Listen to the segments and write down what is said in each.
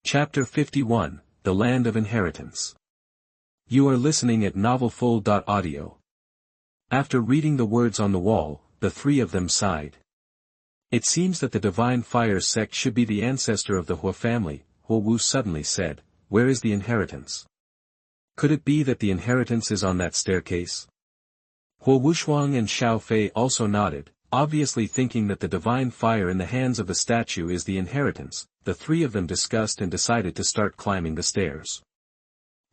Chapter 51, The Land of Inheritance. You are listening at novelfull.audio. After reading the words on the wall, the three of them sighed. It seems that the Divine Fire sect should be the ancestor of the Hua family, Huo Wu suddenly said. Where is the inheritance? Could it be that the inheritance is on that staircase? Huo Wushuang and Xiaofei also nodded, obviously thinking that the divine fire in the hands of the statue is the inheritance. The three of them discussed and decided to start climbing the stairs.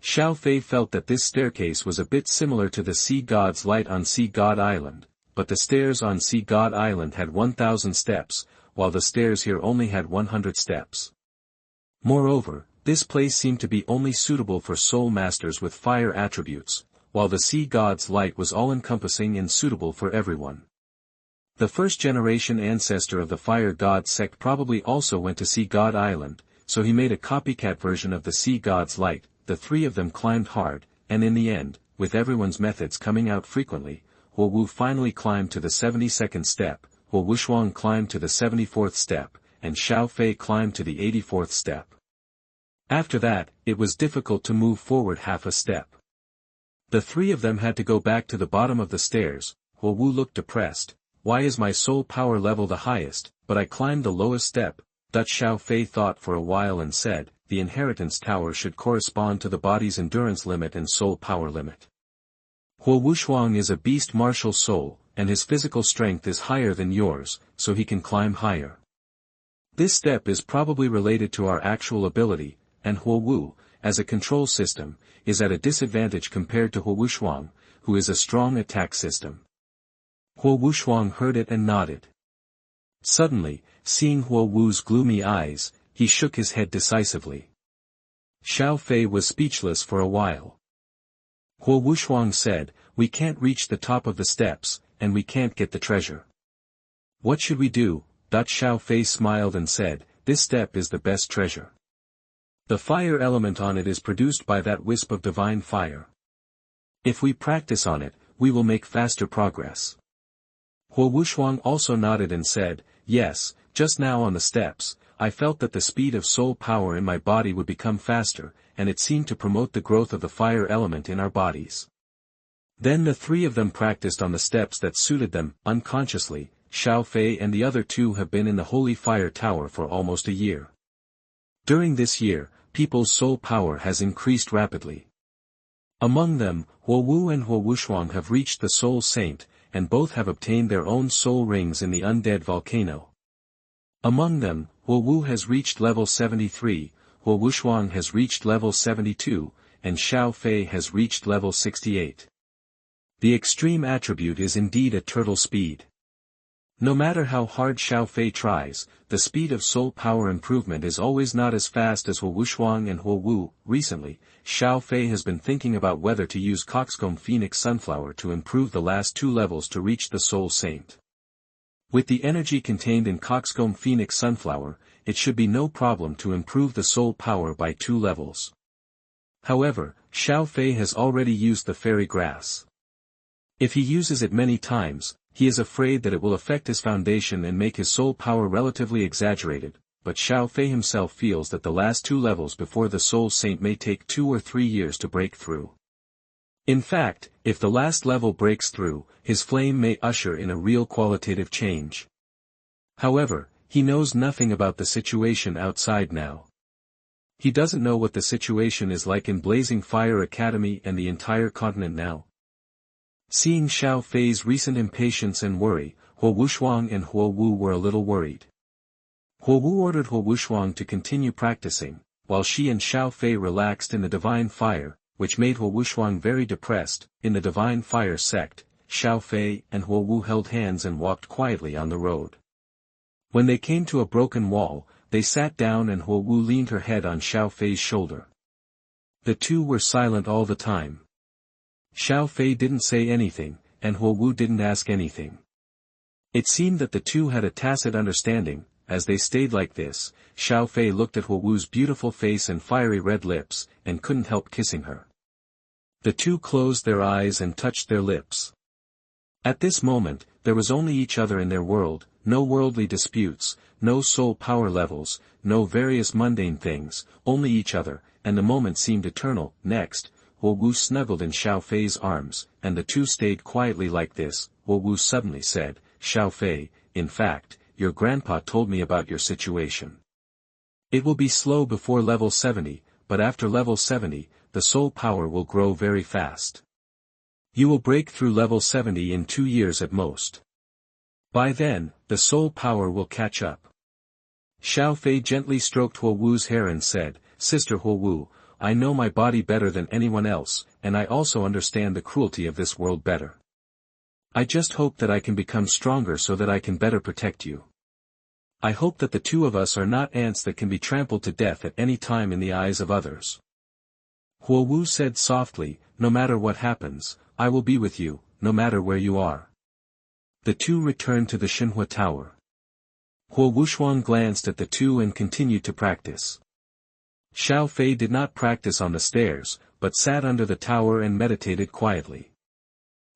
Xiaofei felt that this staircase was a bit similar to the Sea God's Light on Sea God Island, but the stairs on Sea God Island had 1,000 steps, while the stairs here only had 100 steps. Moreover, this place seemed to be only suitable for soul masters with fire attributes, while the Sea God's Light was all-encompassing and suitable for everyone. The first-generation ancestor of the Fire God sect probably also went to Sea God Island, so he made a copycat version of the Sea God's Light. The three of them climbed hard, and in the end, with everyone's methods coming out frequently, Huo Wu finally climbed to the 72nd step, Huo Wushuang climbed to the 74th step, and Xiaofei climbed to the 84th step. After that, it was difficult to move forward half a step. The three of them had to go back to the bottom of the stairs. Huo Wu looked depressed. Why is my soul power level the highest, but I climbed the lowest step? Xiaofei thought for a while and said, the inheritance tower should correspond to the body's endurance limit and soul power limit. Huo Wushuang is a beast martial soul, and his physical strength is higher than yours, so he can climb higher. This step is probably related to our actual ability, and Huo Wu, as a control system, is at a disadvantage compared to Huo Wushuang, who is a strong attack system. Huo Wushuang heard it and nodded. Suddenly, seeing Huo Wu's gloomy eyes, he shook his head decisively. Xiaofei was speechless for a while. Huo Wushuang said, we can't reach the top of the steps, and we can't get the treasure. What should we do? Xiaofei smiled and said, this step is the best treasure. The fire element on it is produced by that wisp of divine fire. If we practice on it, we will make faster progress. Huo Wushuang also nodded and said, yes, just now on the steps, I felt that the speed of soul power in my body would become faster, and it seemed to promote the growth of the fire element in our bodies. Then the three of them practiced on the steps that suited them, unconsciously. Xiaofei and the other two have been in the Holy Fire Tower for almost a year. During this year, people's soul power has increased rapidly. Among them, Huo Wu and Huo Wushuang have reached the Soul Saint, and both have obtained their own soul rings in the undead volcano. Among them, Huo Wu has reached level 73, Huo Wushuang has reached level 72, and Xiaofei has reached level 68. The extreme attribute is indeed a turtle speed. No matter how hard Xiaofei tries, the speed of soul power improvement is always not as fast as Huo Wushuang and Huo Wu. Recently, Xiaofei has been thinking about whether to use Coxcomb Phoenix Sunflower to improve the last two levels to reach the Soul Saint. With the energy contained in Coxcomb Phoenix Sunflower, it should be no problem to improve the soul power by 2 levels. However, Xiaofei has already used the fairy grass. If he uses it many times, he is afraid that it will affect his foundation and make his soul power relatively exaggerated, but Xiaofei himself feels that the last 2 levels before the Soul Saint may take 2 or 3 years to break through. In fact, if the last level breaks through, his flame may usher in a real qualitative change. However, he knows nothing about the situation outside now. He doesn't know what the situation is like in Blazing Fire Academy and the entire continent now. Seeing Xiaofei's recent impatience and worry, Huo Wushuang and Huo Wu were a little worried. Huo Wu ordered Huo Wushuang to continue practicing, while she and Xiaofei relaxed in the divine fire, which made Huo Wushuang very depressed. In the divine fire sect, Xiaofei and Huo Wu held hands and walked quietly on the road. When they came to a broken wall, they sat down and Huo Wu leaned her head on Xiaofei's shoulder. The two were silent all the time. Xiaofei didn't say anything, and Huo Wu didn't ask anything. It seemed that the two had a tacit understanding. As they stayed like this, Xiaofei looked at Huo Wu's beautiful face and fiery red lips, and couldn't help kissing her. The two closed their eyes and touched their lips. At this moment, there was only each other in their world, no worldly disputes, no soul power levels, no various mundane things, only each other, and the moment seemed eternal. Next, Huo Wu snuggled in Xiaofei's arms, and the two stayed quietly like this. Huo Wu suddenly said, "Xiaofei, in fact, your grandpa told me about your situation. It will be slow before level 70, but after level 70, the soul power will grow very fast. You will break through level 70 in 2 years at most. By then, the soul power will catch up." Xiaofei gently stroked Huo Wu's hair and said, "Sister Huo Wu, I know my body better than anyone else, and I also understand the cruelty of this world better. I just hope that I can become stronger so that I can better protect you. I hope that the two of us are not ants that can be trampled to death at any time in the eyes of others." Huo Wu said softly, "No matter what happens, I will be with you, no matter where you are." The two returned to the Xinhua Tower. Huo Wuxuang glanced at the two and continued to practice. Xiaofei did not practice on the stairs, but sat under the tower and meditated quietly.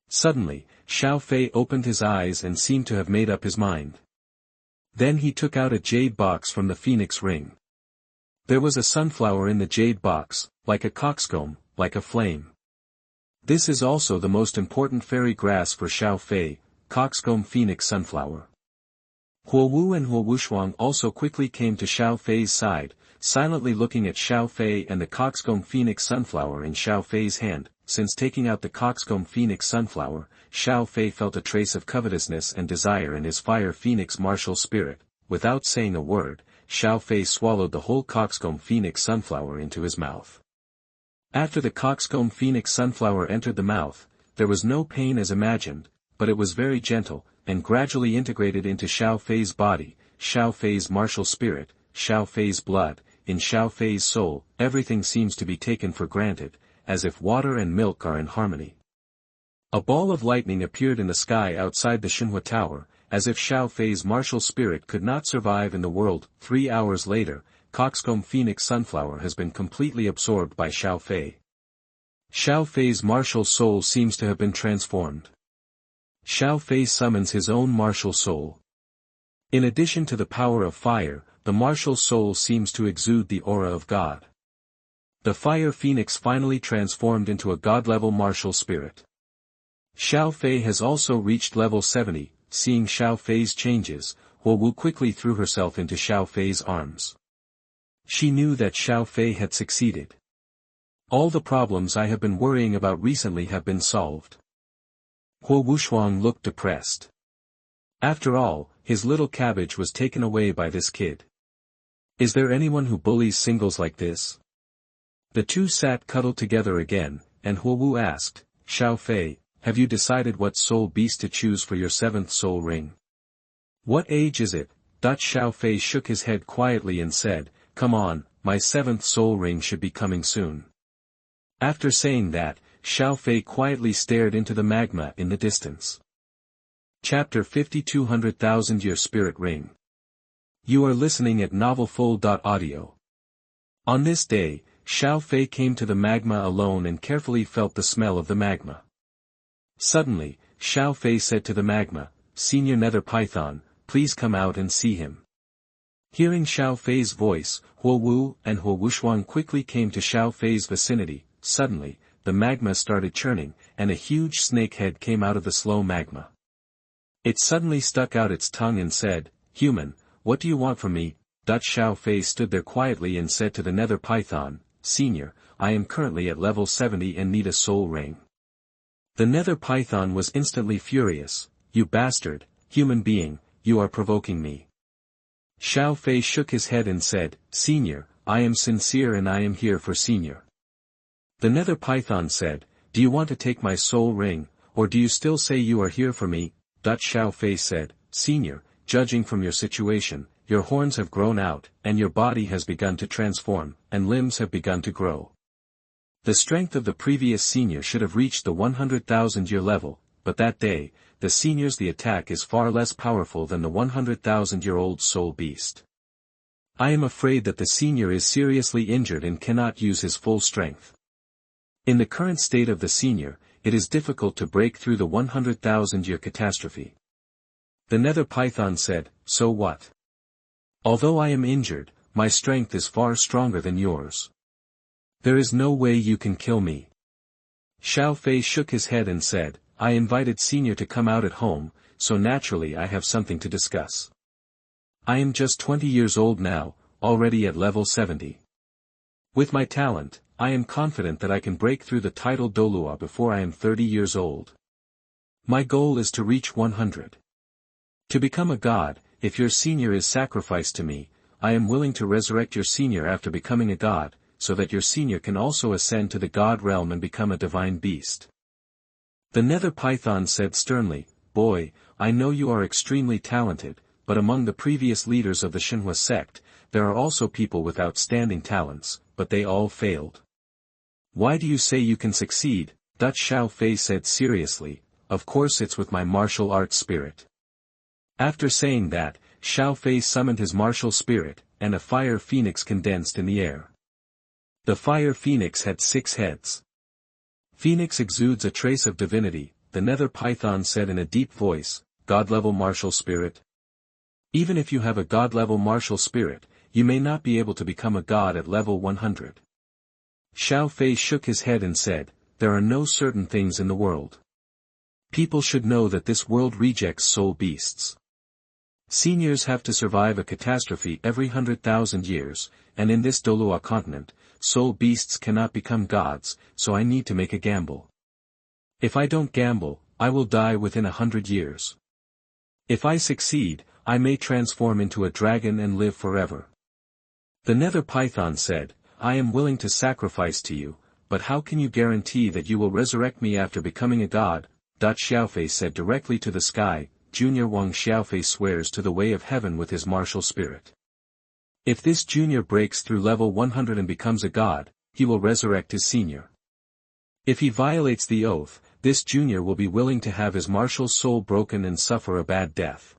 Suddenly, Xiaofei opened his eyes and seemed to have made up his mind. Then he took out a jade box from the phoenix ring. There was a sunflower in the jade box, like a coxcomb, like a flame. This is also the most important fairy grass for Xiaofei, coxcomb phoenix sunflower. Huo Wu and Huo Wuxuang also quickly came to Xiaofei's side, silently looking at Xiaofei and the coxcomb phoenix sunflower in Xiaofei's hand. Since taking out the coxcomb phoenix sunflower, Xiaofei felt a trace of covetousness and desire in his fire phoenix martial spirit. Without saying a word, Xiaofei swallowed the whole coxcomb phoenix sunflower into his mouth. After the coxcomb phoenix sunflower entered the mouth, there was no pain as imagined, but it was very gentle, and gradually integrated into Xiaofei's body, Xiaofei's martial spirit, Xiaofei's blood. In Xiaofei's soul, everything seems to be taken for granted, as if water and milk are in harmony. A ball of lightning appeared in the sky outside the Xinhua Tower, as if Xiaofei's martial spirit could not survive in the world. 3 hours later, coxcomb phoenix sunflower has been completely absorbed by Xiaofei. Xiaofei's martial soul seems to have been transformed. Xiaofei summons his own martial soul. In addition to the power of fire, the martial soul seems to exude the aura of God. The fire phoenix finally transformed into a god-level martial spirit. Xiaofei has also reached level 70, seeing Xiaofei's changes, Huo Wu quickly threw herself into Xiaofei's arms. She knew that Xiaofei had succeeded. All the problems I have been worrying about recently have been solved. Huo Wuxuang looked depressed. After all, his little cabbage was taken away by this kid. Is there anyone who bullies singles like this? The two sat cuddled together again, and Huo Wu asked, "Xiaofei, have you decided what soul beast to choose for your 7th soul ring?" "What age is it?" Xiaofei shook his head quietly and said, "Come on, my 7th soul ring should be coming soon." After saying that, Xiaofei quietly stared into the magma in the distance. Chapter 50 200,000 Year Spirit Ring. You are listening at NovelFull.audio. On this day, Xiaofei came to the magma alone and carefully felt the smell of the magma. Suddenly, Xiaofei said to the magma, "Senior Nether Python, please come out and see him." Hearing Xiaofei's voice, Huo Wu and Huo Wuxuang quickly came to Xiaofei's vicinity. Suddenly, the magma started churning, and a huge snake head came out of the slow magma. It suddenly stuck out its tongue and said, "Human, what do you want from me?" Xiaofei stood there quietly and said to the Nether Python, "Senior, I am currently at level 70 and need a soul ring." The Nether Python was instantly furious. "You bastard, human being, you are provoking me." Xiaofei shook his head and said, "Senior, I am sincere and I am here for Senior." The Nether Python said, "Do you want to take my soul ring, or do you still say you are here for me?" Xiaofei said, "Senior, judging from your situation, your horns have grown out, and your body has begun to transform, and limbs have begun to grow. The strength of the previous senior should have reached the 100,000-year level, but that day, the senior's attack is far less powerful than the 100,000-year-old soul beast. I am afraid that the senior is seriously injured and cannot use his full strength. In the current state of the senior, it is difficult to break through the 100,000-year catastrophe. The nether python said, so what? Although I am injured, my strength is far stronger than yours. There is no way you can kill me. Xiaofei shook his head and said, I invited Senior to come out at home, so naturally I have something to discuss. I am just 20 years old now, already at level 70. With my talent, I am confident that I can break through the title Douluo before I am 30 years old. My goal is to reach 100. To become a god, if your senior is sacrificed to me, I am willing to resurrect your senior after becoming a god, so that your senior can also ascend to the god realm and become a divine beast. The nether python said sternly, boy, I know you are extremely talented, but among the previous leaders of the Xinhua sect, there are also people with outstanding talents, but they all failed. Why do you say you can succeed? Xiaofei said seriously, of course it's with my martial arts spirit. After saying that, Xiaofei summoned his martial spirit, and a fire phoenix condensed in the air. The fire phoenix had 6 heads. Phoenix exudes a trace of divinity, the nether python said in a deep voice, god-level martial spirit. Even if you have a god-level martial spirit, you may not be able to become a god at level 100. Xiaofei shook his head and said, there are no certain things in the world. People should know that this world rejects soul beasts. Seniors have to survive a catastrophe every 100,000 years, and in this Douluo Continent, soul beasts cannot become gods, so I need to make a gamble. If I don't gamble, I will die within 100 years. If I succeed, I may transform into a dragon and live forever. The nether python said, I am willing to sacrifice to you, but how can you guarantee that you will resurrect me after becoming a god? Xiaofei said directly to the sky, Junior Wang Xiaofei swears to the way of heaven with his martial spirit. If this junior breaks through level 100 and becomes a god, he will resurrect his senior. If he violates the oath, this junior will be willing to have his martial soul broken and suffer a bad death.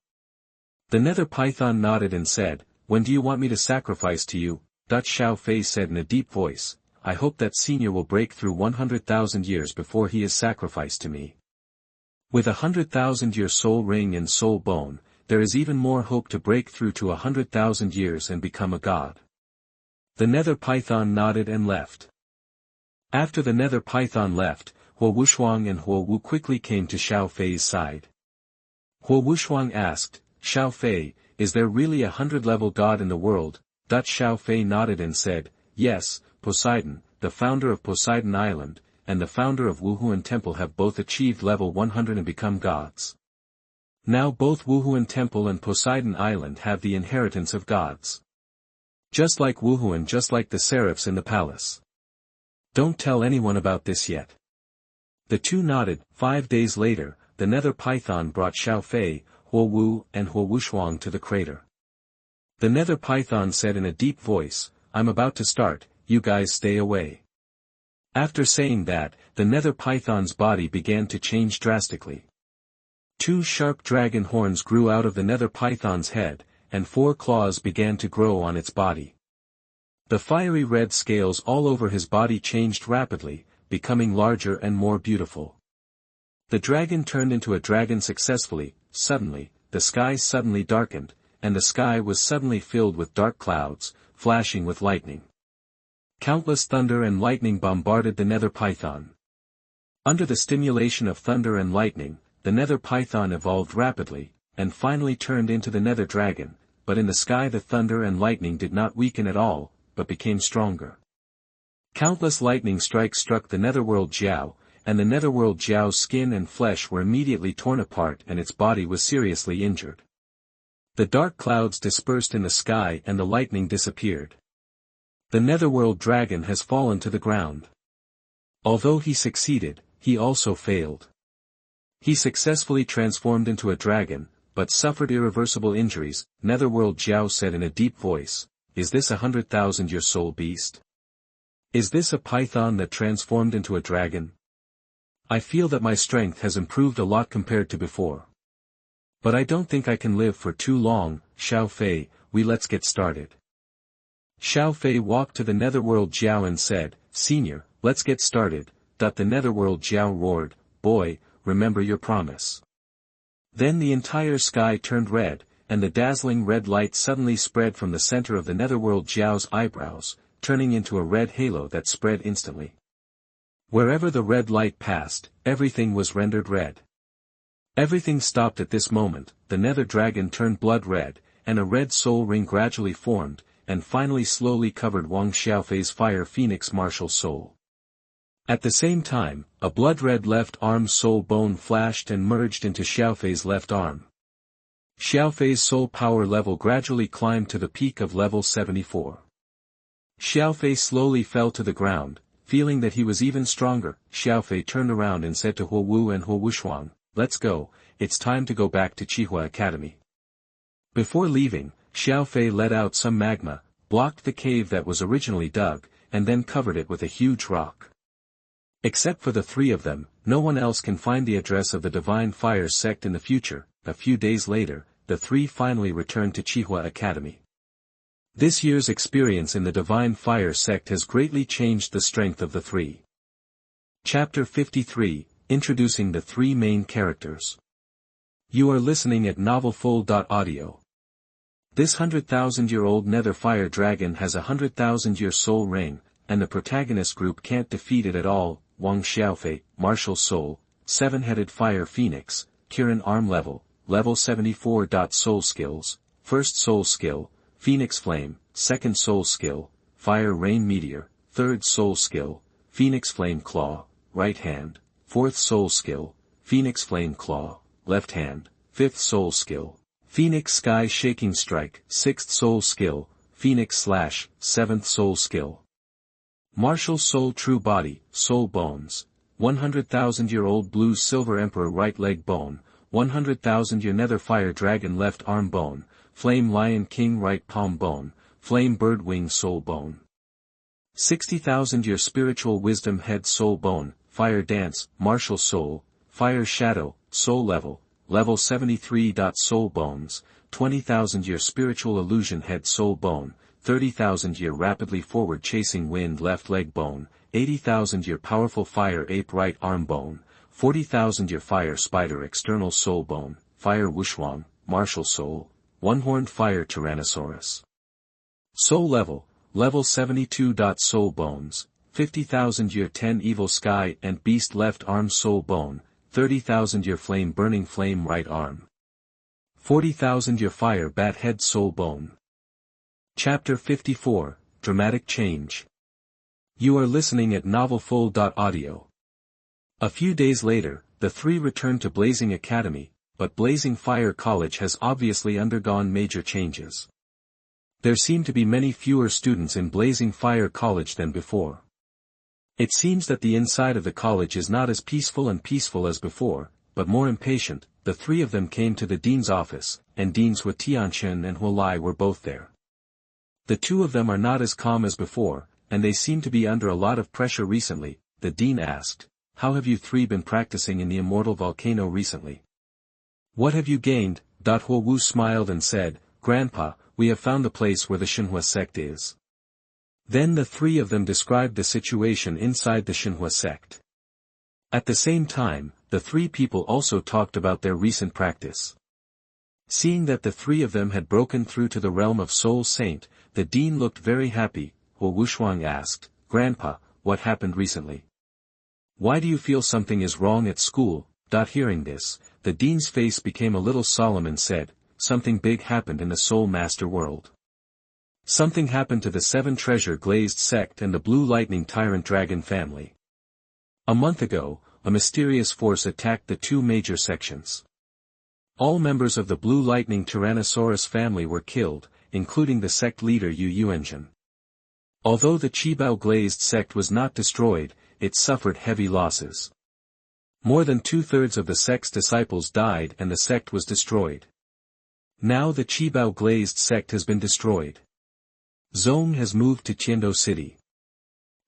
The nether python nodded and said, when do you want me to sacrifice to you? Xiaofei said in a deep voice, I hope that senior will break through 100,000 years before he is sacrificed to me. With 100,000-year soul ring and soul bone, there is even more hope to break through to 100,000 years and become a god. The nether python nodded and left. After the nether python left, Huo Wushuang and Huo Wu quickly came to Xiaofei's side. Huo Wushuang asked, Xiaofei, is there really 100-level god in the world? Xiaofei nodded and said, yes, Poseidon, the founder of Poseidon Island, and the founder of Wuhuan Temple have both achieved level 100 and become gods. Now both Wuhuan Temple and Poseidon Island have the inheritance of gods. Just like Wuhuan, just like the seraphs in the palace. Don't tell anyone about this yet. The two nodded. 5 days later, the nether python brought Xiaofei, Huo Wu, and Huo Wushuang to the crater. The nether python said in a deep voice, I'm about to start, you guys stay away. After saying that, the nether python's body began to change drastically. 2 sharp dragon horns grew out of the nether python's head, and 4 claws began to grow on its body. The fiery red scales all over his body changed rapidly, becoming larger and more beautiful. The dragon turned into a dragon successfully. Suddenly, the sky suddenly darkened, and the sky was suddenly filled with dark clouds, flashing with lightning. Countless thunder and lightning bombarded the nether python. Under the stimulation of thunder and lightning, the nether python evolved rapidly, and finally turned into the nether dragon, but in the sky the thunder and lightning did not weaken at all, but became stronger. Countless lightning strikes struck the netherworld Jiao, and the netherworld Jiao's skin and flesh were immediately torn apart and its body was seriously injured. The dark clouds dispersed in the sky and the lightning disappeared. The netherworld dragon has fallen to the ground. Although he succeeded, he also failed. He successfully transformed into a dragon, but suffered irreversible injuries. Netherworld Jiao said in a deep voice, is this 100,000-year soul beast? Is this a python that transformed into a dragon? I feel that my strength has improved a lot compared to before. But I don't think I can live for too long. Xiaofei, let's get started. Xiaofei walked to the netherworld Jiao and said, Senior, let's get started. The netherworld Jiao roared, boy, remember your promise. Then the entire sky turned red, and the dazzling red light suddenly spread from the center of the netherworld Zhao's eyebrows, turning into a red halo that spread instantly. Wherever the red light passed, everything was rendered red. Everything stopped at this moment, the nether dragon turned blood red, and a red soul ring gradually formed, and finally slowly covered Wang Xiaofei's fire phoenix martial soul. At the same time, a blood-red left arm soul bone flashed and merged into Xiaofei's left arm. Xiaofei's soul power level gradually climbed to the peak of level 74. Xiaofei slowly fell to the ground, feeling that he was even stronger. Xiaofei turned around and said to Huo Wu and Huo Wushuang, "Let's go, it's time to go back to Qihua Academy." Before leaving, Xiaofei let out some magma, blocked the cave that was originally dug, and then covered it with a huge rock. Except for the three of them, no one else can find the address of the Divine Fire sect in the future. A few days later, the three finally returned to Qihua Academy. This year's experience in the Divine Fire sect has greatly changed the strength of the three. Chapter 53, Introducing the three main characters. You are listening at NovelFull.audio. This 100,000-year-old nether fire dragon has a 100,000-year soul ring, and the protagonist group can't defeat it at all. Wang Xiaofei, martial soul, seven-headed fire phoenix, Kirin arm level 74. Soul skills, first soul skill, Phoenix Flame, second soul skill, Fire Rain Meteor, third soul skill, Phoenix Flame Claw, right hand, fourth soul skill, Phoenix Flame Claw, left hand, fifth soul skill, Phoenix Sky Shaking Strike, sixth soul skill, Phoenix Slash, seventh soul skill. Martial Soul True Body, Soul Bones, 100,000-year-old Blue Silver Emperor right leg bone, 100,000-year Nether Fire Dragon left arm bone, Flame Lion King right palm bone, Flame Bird Wing soul bone. 60,000-year Spiritual Wisdom head soul bone, Fire Dance, Martial Soul, Fire Shadow, soul level 73. Soul bones, 20,000-year Spiritual Illusion head soul bone, 30,000-year Rapidly Forward Chasing Wind left leg bone, 80,000-year Powerful Fire Ape right arm bone, 40,000-year Fire Spider external soul bone, Fire Wushuang, martial soul, one-horned Fire Tyrannosaurus. Soul level 72. Soul bones, 50,000-year 10 Evil Sky and Beast left arm soul bone, 30,000-year Flame Burning Flame right arm. 40,000-year Fire Bat head soul bone. Chapter 54, Dramatic Change. You are listening at NovelFull.audio. A few days later, the three returned to Blazing Academy, but Blazing Fire College has obviously undergone major changes. There seem to be many fewer students in Blazing Fire College than before. It seems that the inside of the college is not as peaceful as before, but more impatient. The three of them came to the dean's office, and Deans Hua Tianchen and Hua Lai were both there. The two of them are not as calm as before, and they seem to be under a lot of pressure recently. The dean asked, "How have you three been practicing in the immortal volcano recently? What have you gained?" Hua Wu smiled and said, "Grandpa, we have found the place where the Xinhua sect is." Then the three of them described the situation inside the Xinhua sect. At the same time, the three people also talked about their recent practice. Seeing that the three of them had broken through to the realm of Soul Saint, the dean looked very happy. Huo Wushuang asked, "Grandpa, what happened recently? Why do you feel something is wrong at school?" Hearing this, the dean's face became a little solemn and said, "Something big happened in the Soul Master world. Something happened to the Seven Treasures Glazed sect and the Blue Lightning Tyrant Dragon family. A month ago, a mysterious force attacked the two major sections. All members of the Blue Lightning Tyrannosaurus family were killed, including the sect leader Yu Yuanjin. Although the Qibao Glazed sect was not destroyed, it suffered heavy losses. More than 2/3 of the sect's disciples died and the sect was destroyed. Now the Qibao Glazed sect has been destroyed. Zong has moved to Qiando City.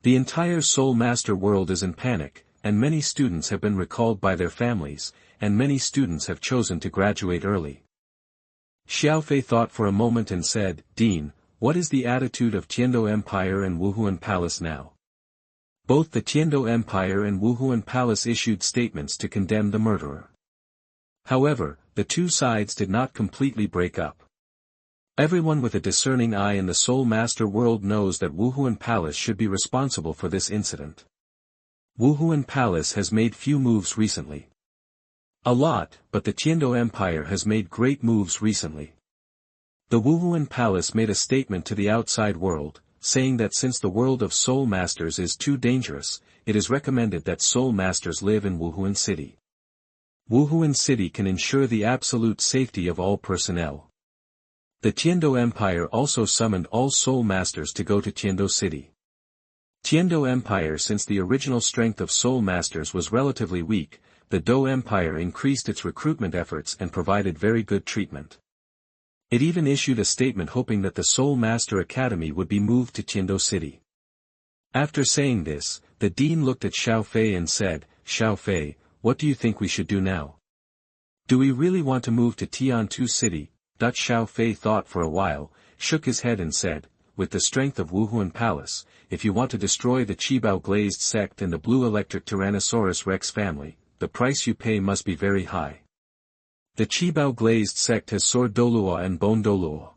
The entire Soul Master world is in panic, and many students have been recalled by their families, and many students have chosen to graduate early." Xiaofei thought for a moment and said, "Dean, what is the attitude of Qiando Empire and Wuhuan Palace now?" Both the Qiando Empire and Wuhuan Palace issued statements to condemn the murderer. However, the the two sides did not completely break up. Everyone with a discerning eye in the Soul Master world knows that Wuhuan Palace should be responsible for this incident. Wuhuan Palace has made few moves recently. A lot, but the Tiando Empire has made great moves recently. The Wuhuan Palace made a statement to the outside world, saying that since the world of Soul Masters is too dangerous, it is recommended that Soul Masters live in Wuhuan City. Wuhuan City can ensure the absolute safety of all personnel. The Tiando Empire also summoned all Soul Masters to go to Tiando City. Tiando Empire. Since the original strength of Soul Masters was relatively weak, the Dou Empire increased its recruitment efforts and provided very good treatment. It even issued a statement hoping that the Soul Master Academy would be moved to Tiando City. After saying this, the dean looked at Xiaofei and said, "Xiaofei, what do you think we should do now? Do we really want to move to Tiantu City?" Xiaofei thought for a while, shook his head and said, "With the strength of Wuhuan Palace, if you want to destroy the Qibao Glazed sect and the Blue Electric Tyrannosaurus Rex family, the price you pay must be very high. The Qibao Glazed sect has Sword Douluo and Bone Douluo.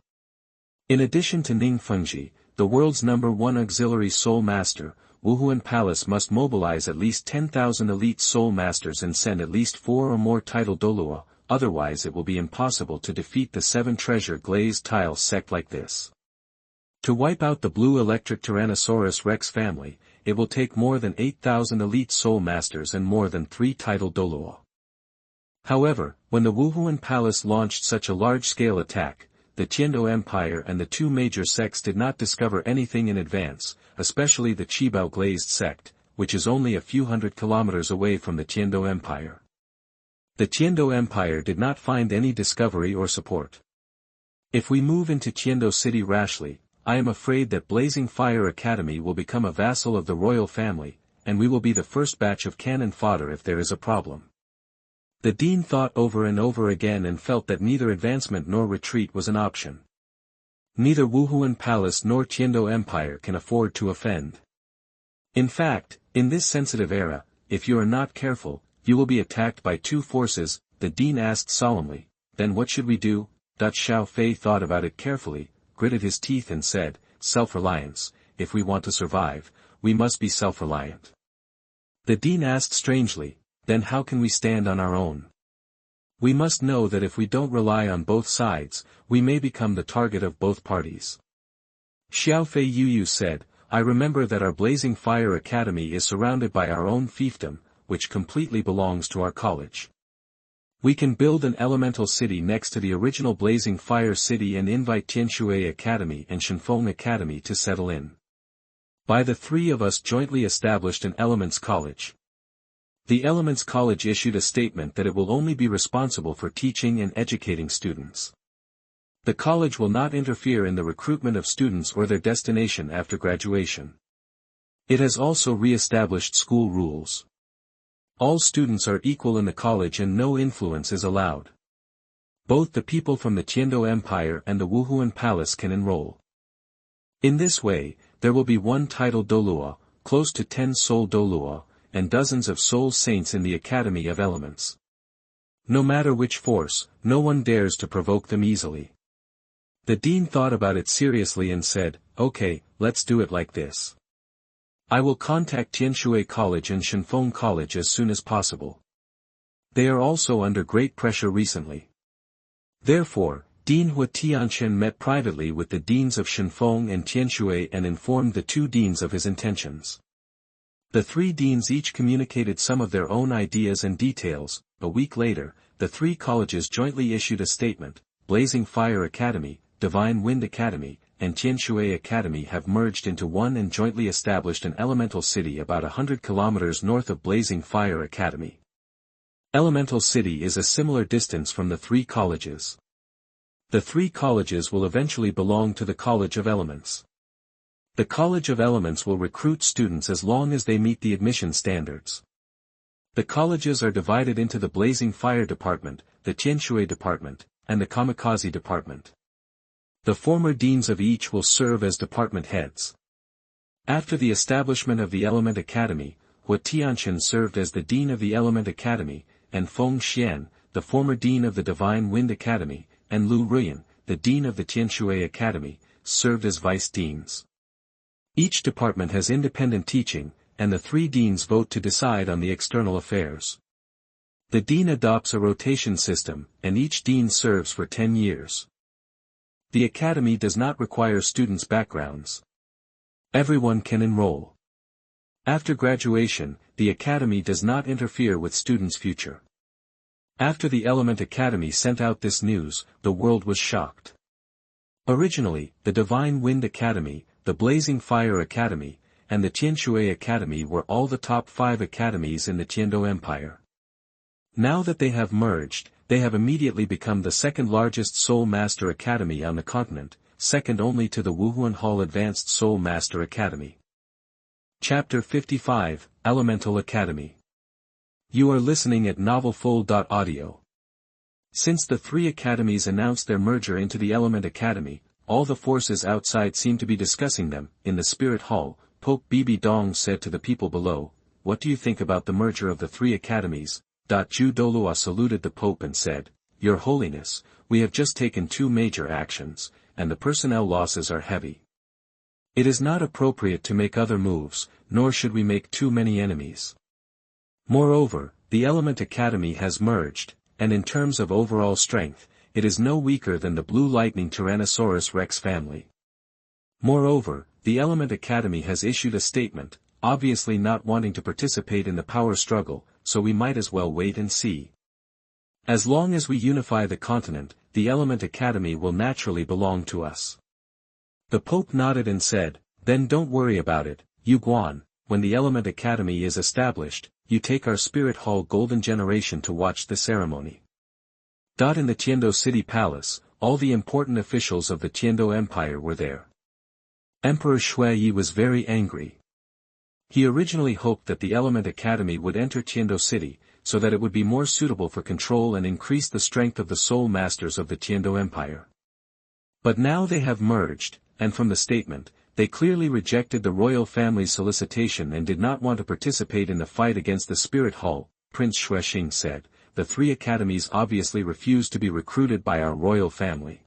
In addition to Ning Fengji, the world's #1 auxiliary soul master, Wuhuan Palace must mobilize at least 10,000 elite soul masters and send at least 4 or more title Douluo, otherwise it will be impossible to defeat the 7 Treasure Glazed Tile sect like this. To wipe out the Blue Electric Tyrannosaurus Rex family, it will take more than 8,000 elite soul masters and more than 3 title Douluo. However, when the Wuhuan Palace launched such a large-scale attack, the Tiando Empire and the 2 major sects did not discover anything in advance, especially the Qibao Glazed sect, which is only a few hundred kilometers away from the Tiando Empire. The Tiando Empire did not find any discovery or support. If we move into Tiando City rashly, I am afraid that Blazing Fire Academy will become a vassal of the royal family, and we will be the first batch of cannon fodder if there is a problem." The dean thought over and over again and felt that neither advancement nor retreat was an option. Neither Wuhuan Palace nor Tiando Empire can afford to offend. In fact, in this sensitive era, if you are not careful, you will be attacked by 2 forces, the dean asked solemnly. "Then what should we do?" Xiaofei thought about it carefully, gritted his teeth and said, "Self-reliance. If we want to survive, we must be self-reliant." The dean asked strangely, "Then how can we stand on our own? We must know that if we don't rely on both sides, we may become the target of both parties." Xiaofei Yu said, "I remember that our Blazing Fire Academy is surrounded by our own fiefdom, which completely belongs to our college. We can build an elemental city next to the original Blazing Fire City and invite Tianshui Academy and Shenfeng Academy to settle in. By the 3 of us jointly established an Elements College. The Elements College issued a statement that it will only be responsible for teaching and educating students. The college will not interfere in the recruitment of students or their destination after graduation. It has also re-established school rules. All students are equal in the college and no influence is allowed. Both the people from the Tiando Empire and the Wuhuan Palace can enroll. In this way, there will be 1 title Douluo, close to 10 soul Douluo, and dozens of soul saints in the Academy of Elements. No matter which force, no one dares to provoke them easily." The dean thought about it seriously and said, "Okay, let's do it like this. I will contact Tianshui College and Shenfeng College as soon as possible. They are also under great pressure recently." Therefore, Dean Hua Tianchen met privately with the deans of Shenfeng and Tianshui and informed the 2 deans of his intentions. The 3 deans each communicated some of their own ideas and details. A week later, the 3 colleges jointly issued a statement. Blazing Fire Academy, Divine Wind Academy, and Tianshui Academy have merged into one and jointly established an elemental city about 100 kilometers north of Blazing Fire Academy. Elemental City is a similar distance from the 3 colleges. The 3 colleges will eventually belong to the College of Elements. The College of Elements will recruit students as long as they meet the admission standards. The colleges are divided into the Blazing Fire Department, the Tianshui Department, and the Kamikaze Department. The former deans of each will serve as department heads. After the establishment of the Element Academy, Hua Tianchen served as the dean of the Element Academy, and Feng Xian, the former dean of the Divine Wind Academy, and Lu Ruyan, the dean of the Tianshui Academy, served as vice-deans. Each department has independent teaching, and the 3 deans vote to decide on the external affairs. The dean adopts a rotation system, and each dean serves for 10 years. The academy does not require students' backgrounds. Everyone can enroll. After graduation, the academy does not interfere with students' future. After the Element Academy sent out this news, the world was shocked. Originally, the Divine Wind Academy, the Blazing Fire Academy, and the Tianshui Academy were all the top 5 academies in the Tiando Empire. Now that they have merged, they have immediately become the second largest Soul Master Academy on the continent, second only to the Wuhuan Hall Advanced Soul Master Academy. Chapter 55, Elemental Academy. You are listening at NovelFull.audio. Since the 3 academies announced their merger into the Element Academy, all the forces outside seem to be discussing them. In the Spirit Hall, Pope Bibi Dong said to the people below, "What do you think about the merger of the 3 academies?" Ju Douluo saluted the Pope and said, "Your Holiness, we have just taken 2 major actions, and the personnel losses are heavy. It is not appropriate to make other moves, nor should we make too many enemies. Moreover, the Element Academy has merged, and in terms of overall strength, it is no weaker than the Blue Lightning Tyrannosaurus Rex family. Moreover, the Element Academy has issued a statement, obviously not wanting to participate in the power struggle, so we might as well wait and see. As long as we unify the continent, the Element Academy will naturally belong to us." The Pope nodded and said, "Then don't worry about it, Yu Guan. When the Element Academy is established, you take our Spirit Hall Golden Generation to watch the ceremony." In the Tiando City Palace, all the important officials of the Tiando Empire were there. Emperor Shui was very angry. He originally hoped that the Element Academy would enter Tiando City, so that it would be more suitable for control and increase the strength of the Soul Masters of the Tiando Empire. But now they have merged, and from the statement, they clearly rejected the royal family's solicitation and did not want to participate in the fight against the Spirit Hall. Prince Xuexing said, "The 3 academies obviously refuse to be recruited by our royal family.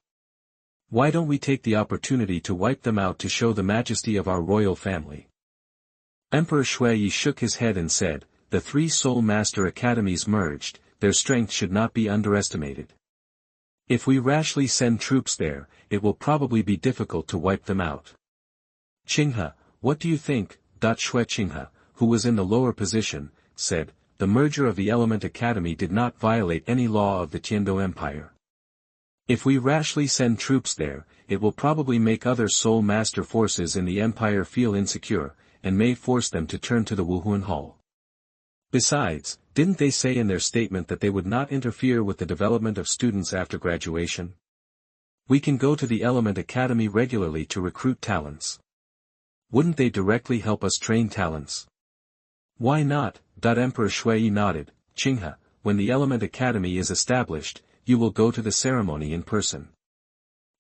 Why don't we take the opportunity to wipe them out to show the majesty of our royal family?" Emperor Shui shook his head and said, "The 3 Soul Master Academies merged, their strength should not be underestimated. If we rashly send troops there, it will probably be difficult to wipe them out." "Qinghe, what do you think?" Shui Qinghe, who was in the lower position, said, "The merger of the Element Academy did not violate any law of the Tiando Empire. If we rashly send troops there, it will probably make other Soul Master forces in the Empire feel insecure, and may force them to turn to the Wuhuan Hall. Besides, didn't they say in their statement that they would not interfere with the development of students after graduation? We can go to the Element Academy regularly to recruit talents. Wouldn't they directly help us train talents?" "Why not?" Emperor Shui nodded. "Qinghe, when the Element Academy is established, you will go to the ceremony in person.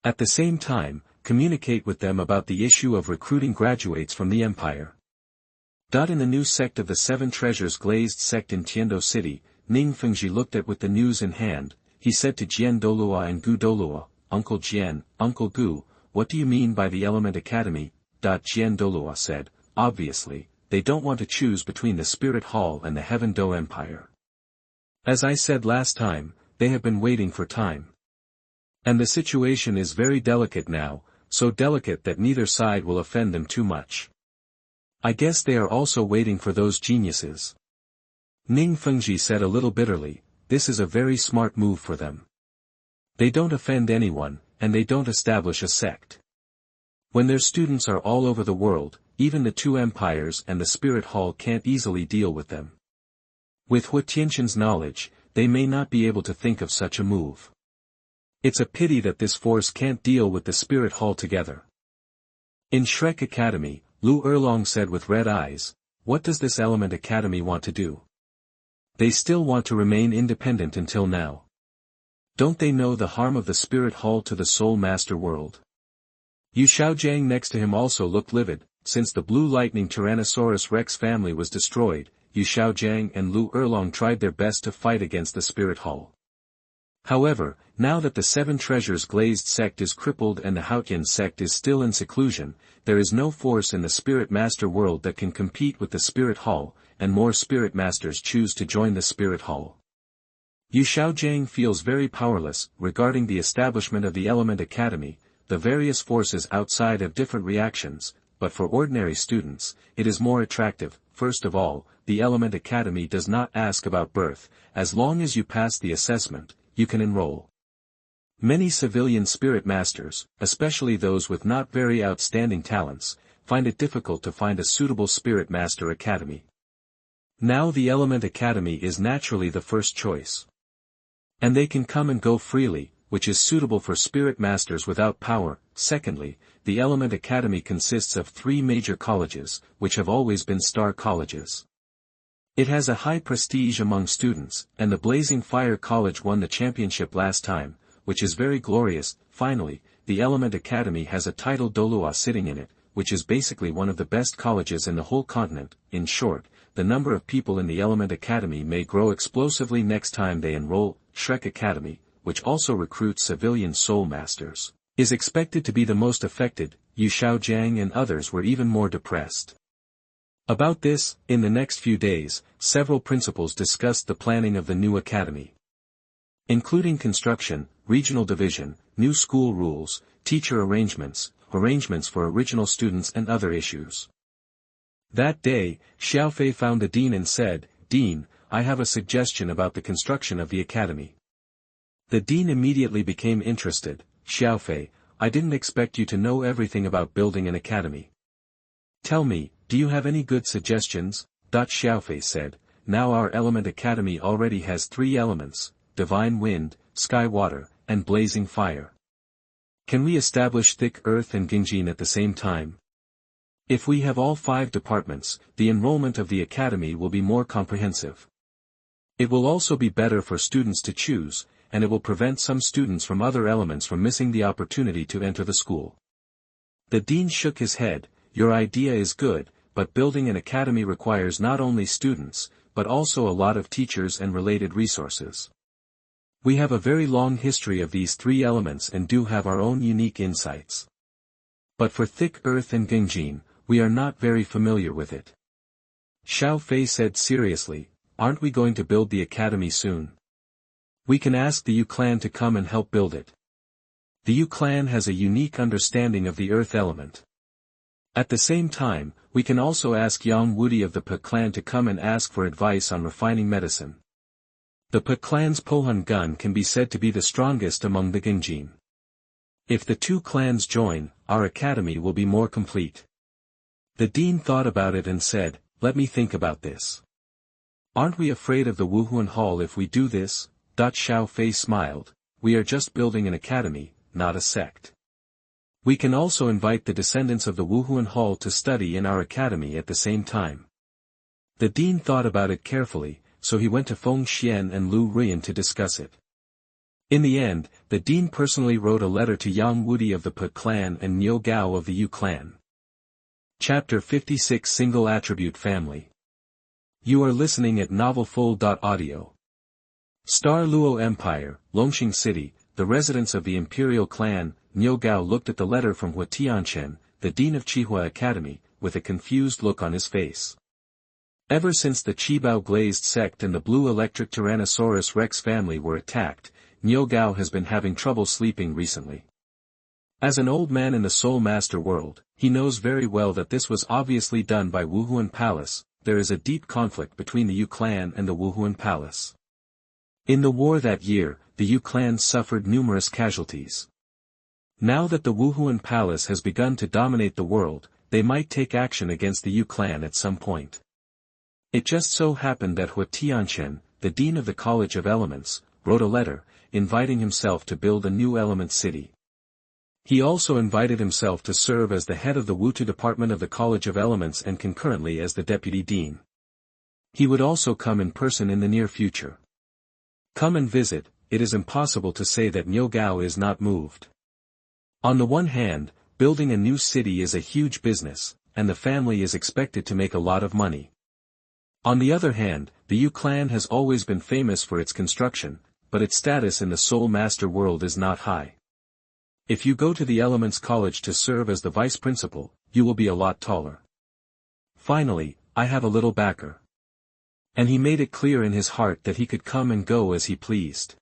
At the same time, communicate with them about the issue of recruiting graduates from the Empire." In the new sect of the Seven Treasures Glazed sect in Tiando City, Ning Fengji looked at with the news in hand. He said to Jian Douluo and Gu Douluo, "Uncle Jian, Uncle Gu, what do you mean by the Element Academy?" Jian Douluo said, "Obviously, they don't want to choose between the Spirit Hall and the Heaven Do Empire. As I said last time, they have been waiting for time. And the situation is very delicate now, so delicate that neither side will offend them too much. I guess they are also waiting for those geniuses." Ning Fengji said a little bitterly, "This is a very smart move for them. They don't offend anyone, and they don't establish a sect. When their students are all over the world, even the 2 empires and the Spirit Hall can't easily deal with them. With Hua Tianxin's knowledge, they may not be able to think of such a move. It's a pity that this force can't deal with the Spirit Hall together." In Shrek Academy, Lu Erlong said with red eyes, "What does this Element Academy want to do? They still want to remain independent until now. Don't they know the harm of the Spirit Hall to the Soul Master world?" Yu Xiaojiang next to him also looked livid. Since the Blue Lightning Tyrannosaurus Rex family was destroyed, Yu Xiaojiang and Lu Erlong tried their best to fight against the Spirit Hall. However, now that the Seven Treasures Glazed sect is crippled and the Haotian sect is still in seclusion, there is no force in the Spirit Master world that can compete with the Spirit Hall, and more Spirit Masters choose to join the Spirit Hall. Yu Xiaojiang feels very powerless regarding the establishment of the Element Academy. The various forces outside have different reactions, but for ordinary students, it is more attractive. First of all, the Element Academy does not ask about birth. As long as you pass the assessment, you can enroll. Many civilian spirit masters, especially those with not very outstanding talents, find it difficult to find a suitable spirit master academy. Now the Element Academy is naturally the first choice. And they can come and go freely, which is suitable for spirit masters without power. Secondly, the Element Academy consists of 3 major colleges, which have always been star colleges. It has a high prestige among students, and the Blazing Fire College won the championship last time, which is very glorious. Finally, the Element Academy has a title Douluo sitting in it, which is basically one of the best colleges in the whole continent. In short, the number of people in the Element Academy may grow explosively next time they enroll. Shrek Academy, which also recruits civilian soul masters, is expected to be the most affected. Yu Xiaojiang and others were even more depressed. About this, in the next few days, several principals discussed the planning of the new academy, including construction, regional division, new school rules, teacher arrangements for original students and other issues. That day, Xiaofei found the dean and said, "Dean, I have a suggestion about the construction of the academy." The dean immediately became interested. "Xiaofei, I didn't expect you to know everything about building an academy. Tell me, do you have any good suggestions?" Xiaofei said, "Now our Element Academy already has 3 elements, Divine Wind, Sky Water, and Blazing Fire. Can we establish Thick Earth and Gingjin at the same time? If we have all 5 departments, the enrollment of the academy will be more comprehensive. It will also be better for students to choose, and it will prevent some students from other elements from missing the opportunity to enter the school." The dean shook his head. "Your idea is good, but building an academy requires not only students, but also a lot of teachers and related resources. We have a very long history of these 3 elements and do have our own unique insights. But for Thick Earth and Gingjin, we are not very familiar with it." Xiaofei said seriously, "Aren't we going to build the academy soon? We can ask the Yu clan to come and help build it. The Yu clan has a unique understanding of the earth element. At the same time, we can also ask Yang Wudi of the Pe clan to come and ask for advice on refining medicine. The Pe clan's Pohun gun can be said to be the strongest among the Gingjin. If the 2 clans join, our academy will be more complete." The dean thought about it and said, "Let me think about this. Aren't we afraid of the Wuhuan Hall if we do this?" Xiaofei smiled. "We are just building an academy, not a sect. We can also invite the descendants of the Wuhuan Hall to study in our academy at the same time." The dean thought about it carefully, so he went to Feng Xian and Lu Ruyan to discuss it. In the end, the dean personally wrote a letter to Yang Wudi of the Pe clan and Niu Gao of the Yu clan. Chapter 56 Single Attribute Family. You are listening at novelfull.audio. Star Luo Empire, Longxing City, the residence of the imperial clan. Niu Gao looked at the letter from Hua Tianchen, the dean of Qihua Academy, with a confused look on his face. Ever since the Qibao Glazed sect and the Blue Electric Tyrannosaurus Rex family were attacked, Niu Gao has been having trouble sleeping recently. As an old man in the Soul Master world, he knows very well that this was obviously done by Wuhuan Palace. There is a deep conflict between the Yu clan and the Wuhuan Palace. In the war that year, the Yu clan suffered numerous casualties. Now that the Wuhuan Palace has begun to dominate the world, they might take action against the Yu clan at some point. It just so happened that Hua Tianchen, the dean of the College of Elements, wrote a letter, inviting himself to build a new element city. He also invited himself to serve as the head of the Wutu department of the College of Elements and concurrently as the deputy dean. He would also come in person in the near future. Come and visit. It is impossible to say that Niu Gao is not moved. On the one hand, building a new city is a huge business, and the family is expected to make a lot of money. On the other hand, the Yu clan has always been famous for its construction. but its status in the Soul Master world is not high. If you go to the Elements College to serve as the vice principal, you will be a lot taller. Finally, I have a little backer. And he made it clear in his heart that he could come and go as he pleased.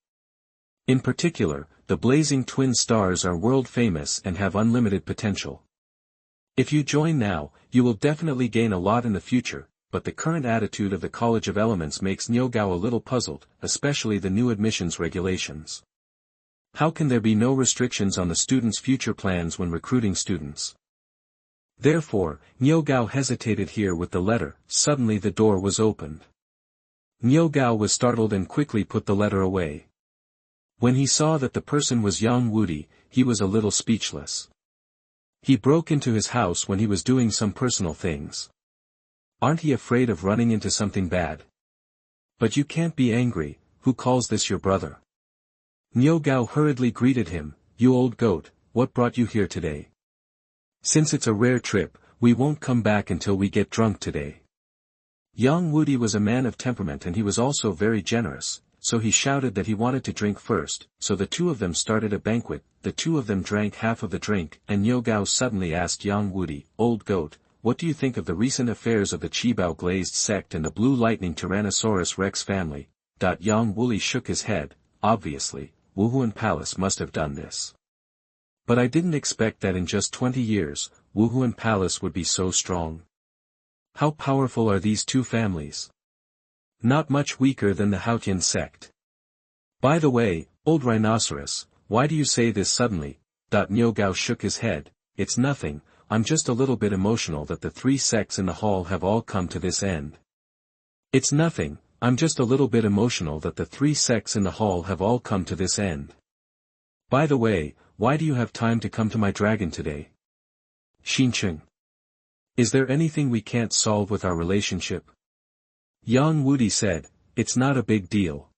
In particular, the blazing twin stars are world famous and have unlimited potential. If you join now, you will definitely gain a lot in the future, but the current attitude of the College of Elements makes Niugao a little puzzled, especially the new admissions regulations. How can there be no restrictions on the students' future plans when recruiting students? Therefore, Niugao hesitated here with the letter. Suddenly the door was opened. Niugao was startled and quickly put the letter away. When he saw that the person was Yang Wudi, he was a little speechless. He broke into his house when he was doing some personal things. Aren't he afraid of running into something bad? But you can't be angry, who calls this your brother? Niugao hurriedly greeted him. You old goat, what brought you here today? Since it's a rare trip, we won't come back until we get drunk today. Yang Wudi was a man of temperament and he was also very generous, so he shouted that he wanted to drink first, so the two of them started a banquet. The two of them drank half of the drink, and Niugao suddenly asked Yang Wudi, Old goat, what do you think of the recent affairs of the Qibao Glazed sect and the Blue Lightning Tyrannosaurus Rex family? Yang Wudi shook his head. Obviously, Wuhuan Palace must have done this. But I didn't expect that in just 20 years, Wuhuan Palace would be so strong. How powerful are these two families? Not much weaker than the Haotian sect. By the way, old rhinoceros, why do you say this suddenly? Niugao shook his head. It's nothing, I'm just a little bit emotional that the three sects in the hall have all come to this end. It's nothing, I'm just a little bit emotional that the three sects in the hall have all come to this end. By the way, why do you have time to come to my dragon today? Xincheng. Is there anything we can't solve with our relationship? Yang Wudi said, it's not a big deal.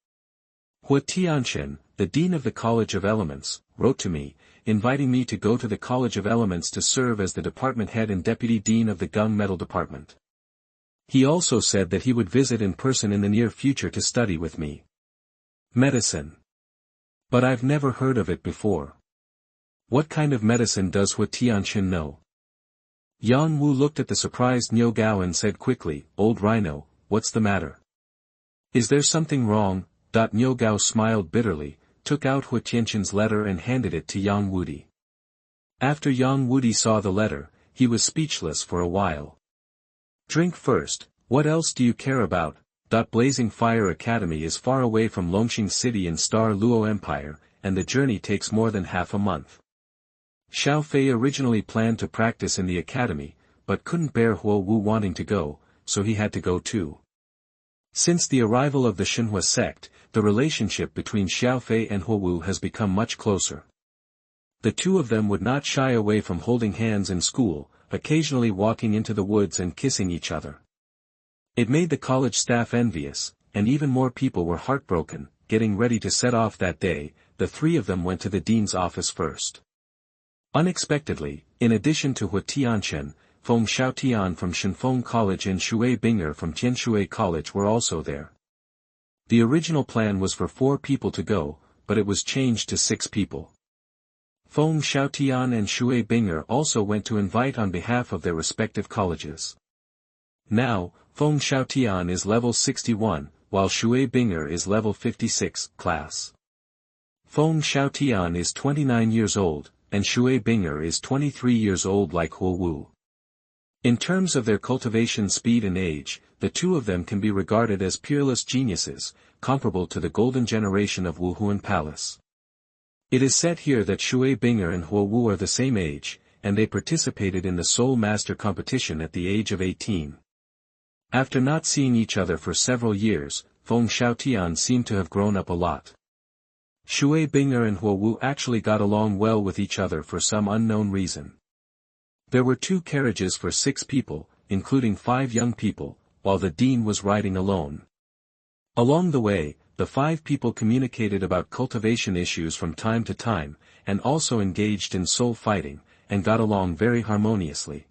Hua Tianchen, the dean of the College of Elements, wrote to me, inviting me to go to the College of Elements to serve as the department head and deputy dean of the gun metal department. He also said that he would visit in person in the near future to study with me. Medicine. But I've never heard of it before. What kind of medicine does Hua Tianchen know? Yang Wu looked at the surprised Niugao and said quickly, Old Rhino, what's the matter? Is there something wrong? Niugao smiled bitterly, took out Hua Tianchen's letter and handed it to Yang Wudi. After Yang Wudi saw the letter, he was speechless for a while. Drink first, what else do you care about? Blazing Fire Academy is far away from Longxing City in Star Luo Empire, and the journey takes more than half a month. Xiaofei originally planned to practice in the academy, but couldn't bear Huo Wu wanting to go, so he had to go too. Since the arrival of the Xinhua sect, the relationship between Xiaofei and Huo Wu has become much closer. The two of them would not shy away from holding hands in school, occasionally walking into the woods and kissing each other. It made the college staff envious, and even more people were heartbroken. Getting ready to set off that day, the three of them went to the dean's office first. Unexpectedly, in addition to Hua Tianchen, Feng Xiaotian from Shenfeng College and Shui Binger from Tianshui College were also there. The original plan was for 4 people to go, but it was changed to 6 people. Feng Xiaotian and Shui Binger also went to invite on behalf of their respective colleges. Now, Feng Xiaotian is level 61, while Shui Binger is level 56, class. Feng Xiaotian is 29 years old, and Shui Binger is 23 years old like Huo Wu. In terms of their cultivation speed and age, the two of them can be regarded as peerless geniuses, comparable to the golden generation of Wuhuan Palace. It is said here that Shui Binger and Huo Wu are the same age, and they participated in the Soul Master competition at the age of 18. After not seeing each other for several years, Feng Xiaotian seemed to have grown up a lot. Shui Binger and Huo Wu actually got along well with each other for some unknown reason. There were 2 carriages for 6 people, including 5 young people, while the dean was riding alone. Along the way, the 5 people communicated about cultivation issues from time to time, and also engaged in soul fighting, and got along very harmoniously.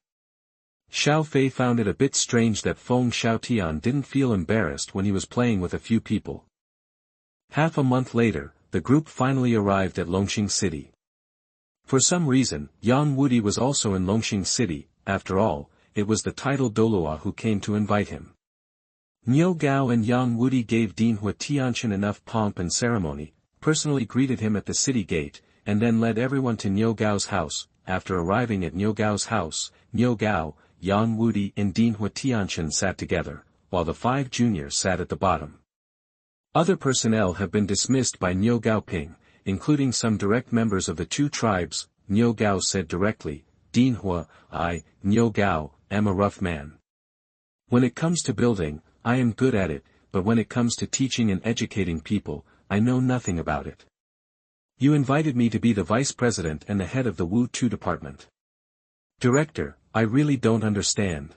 Xiaofei found it a bit strange that Feng Xiaotian didn't feel embarrassed when he was playing with a few people. Half a month later, the group finally arrived at Longxing City. For some reason, Yang Wudi was also in Longxing City. After all, it was the titled Douluo who came to invite him. Niu Gao and Yang Wudi gave Dinhua Tianqian enough pomp and ceremony, personally greeted him at the city gate, and then led everyone to Niu Gao's house. After arriving at Niu Gao's house, Niu Gao, Yang Wudi and Dinhua Tianqian sat together, while the 5 juniors sat at the bottom. Other personnel have been dismissed by Niu Gaoping, including some direct members of the 2 tribes. Niu Gao said directly, Dinhua, I, Niu Gao, am a rough man. When it comes to building, I am good at it, but when it comes to teaching and educating people, I know nothing about it. You invited me to be the vice president and the head of the Wu Tu department. Director, I really don't understand.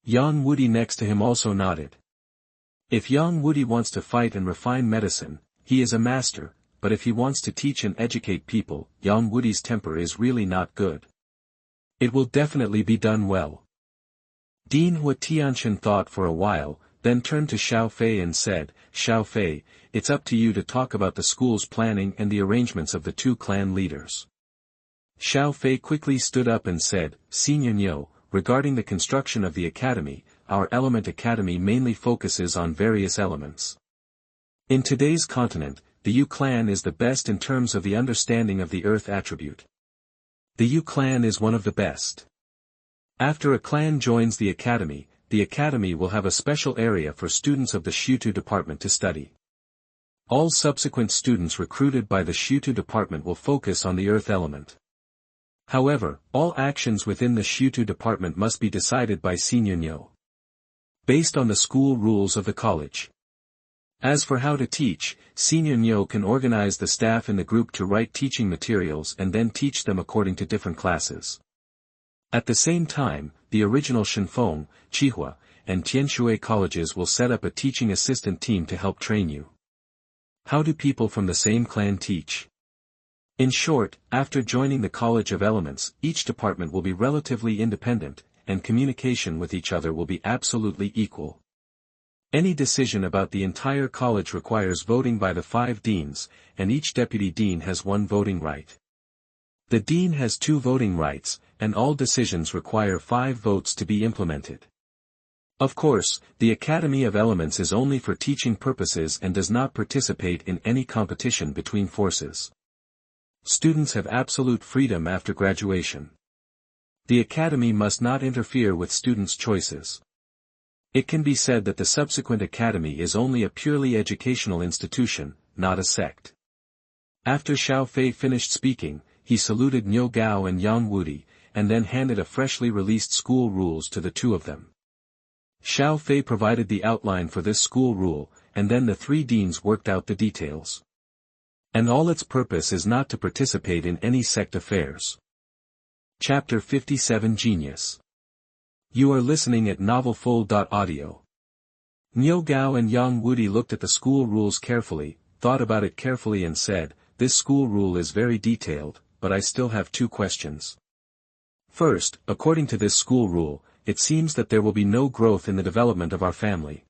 Yang Wudi next to him also nodded. If Yang Wudi wants to fight and refine medicine, he is a master, but if he wants to teach and educate people, Yang Wudi's temper is really not good. It will definitely be done well. Dinhua Tianqian thought for a while, then turned to Xiaofei and said, Xiaofei, it's up to you to talk about the school's planning and the arrangements of the 2 clan leaders. Xiaofei quickly stood up and said, Senior Niu, regarding the construction of the academy, our Element Academy mainly focuses on various elements. In today's continent, the Yu clan is the best in terms of the understanding of the earth attribute. The Yu clan is one of the best. After a clan joins the academy will have a special area for students of the Shutu department to study. All subsequent students recruited by the Shutu department will focus on the earth element. However, all actions within the Shutu department must be decided by Senior Niu, based on the school rules of the college. As for how to teach, Senior Niu can organize the staff in the group to write teaching materials and then teach them according to different classes. At the same time, the original Shenfeng, Qihua, and Tianshui colleges will set up a teaching assistant team to help train you. How do people from the same clan teach? In short, after joining the College of Elements, each department will be relatively independent, and communication with each other will be absolutely equal. Any decision about the entire college requires voting by the 5 deans, and each deputy dean has 1 voting right. The dean has 2 voting rights, and all decisions require 5 votes to be implemented. Of course, the Academy of Elements is only for teaching purposes and does not participate in any competition between forces. Students have absolute freedom after graduation. The academy must not interfere with students' choices. It can be said that the subsequent academy is only a purely educational institution, not a sect. After Xiaofei finished speaking, he saluted Niu Gao and Yang Wudi, and then handed a freshly released school rules to the 2 of them. Xiaofei provided the outline for this school rule, and then the 3 deans worked out the details. And all its purpose is not to participate in any sect affairs. Chapter 57 Genius. You are listening at NovelFull.audio. Niu Gao and Yang Wudi looked at the school rules carefully, thought about it carefully and said, this school rule is very detailed, but I still have 2 questions. First, according to this school rule, it seems that there will be no growth in the development of our family.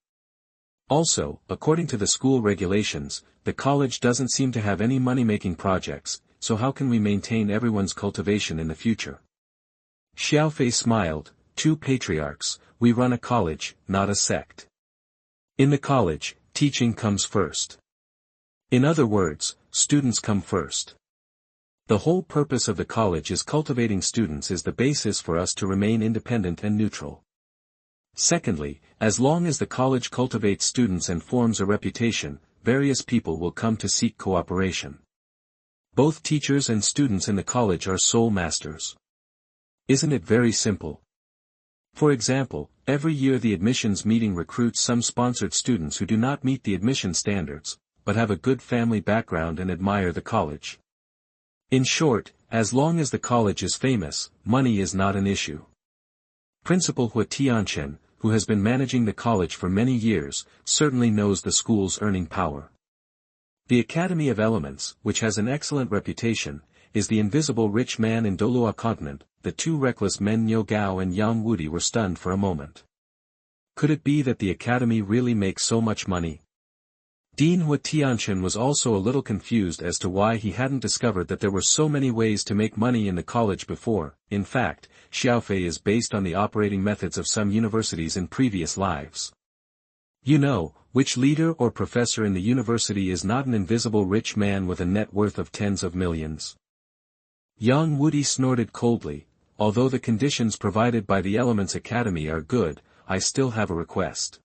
Also, according to the school regulations, the college doesn't seem to have any money-making projects, so how can we maintain everyone's cultivation in the future? Xiaofei smiled, 2 patriarchs, we run a college, not a sect. In the college, teaching comes first. In other words, students come first. The whole purpose of the college is cultivating students is the basis for us to remain independent and neutral. Secondly, as long as the college cultivates students and forms a reputation, various people will come to seek cooperation. Both teachers and students in the college are soul masters. Isn't it very simple? For example, every year the admissions meeting recruits some sponsored students who do not meet the admission standards, but have a good family background and admire the college. In short, as long as the college is famous, money is not an issue. Principal Hua Tianqian, who has been managing the college for many years, certainly knows the school's earning power. The Academy of Elements, which has an excellent reputation, is the invisible rich man in Douluo Continent. The 2 reckless men Niu Gao and Yang Wudi were stunned for a moment. Could it be that the academy really makes so much money? Dinhua Tianchen was also a little confused as to why he hadn't discovered that there were so many ways to make money in the college before. In fact, Xiaofei is based on the operating methods of some universities in previous lives. You know, which leader or professor in the university is not an invisible rich man with a net worth of tens of millions? Yang Wudi snorted coldly. Although the conditions provided by the Elements Academy are good, I still have a request.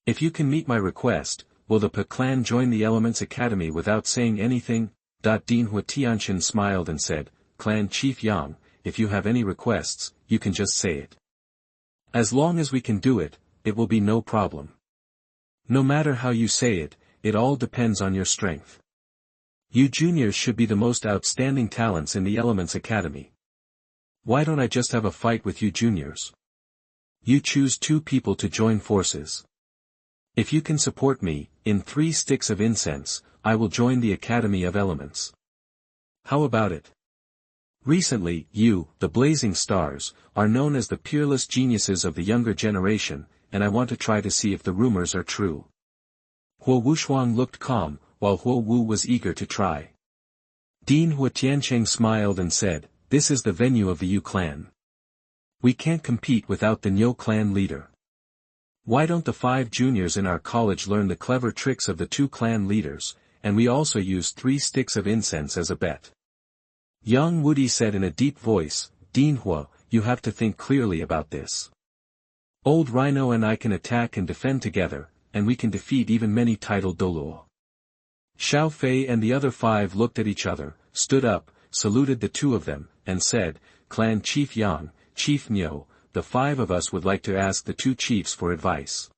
If you can meet my request, will the Pe clan join the Elements Academy without saying anything? Dinhua Tianchen smiled and said, Clan Chief Yang, if you have any requests, you can just say it. As long as we can do it, it will be no problem. No matter how you say it, it all depends on your strength. You juniors should be the most outstanding talents in the Elements Academy. Why don't I just have a fight with you juniors? You choose 2 people to join forces. If you can support me, in 3 sticks of incense, I will join the Academy of Elements. How about it? Recently, you, the Blazing Stars, are known as the peerless geniuses of the younger generation, and I want to try to see if the rumors are true. Huo Wushuang looked calm, while Huo Wu was eager to try. Dinhua Tiancheng smiled and said, This is the venue of the Yu clan. We can't compete without the Niu clan leader. Why don't the 5 juniors in our college learn the clever tricks of the 2 clan leaders, and we also use 3 sticks of incense as a bet? Yang Wudi said in a deep voice, Dinhua, you have to think clearly about this. Old Rhino and I can attack and defend together, and we can defeat even many titled Douluo. Xiaofei and the other 5 looked at each other, stood up, saluted the 2 of them, and said, Clan Chief Yang, Chief Niu, the 5 of us would like to ask the 2 chiefs for advice.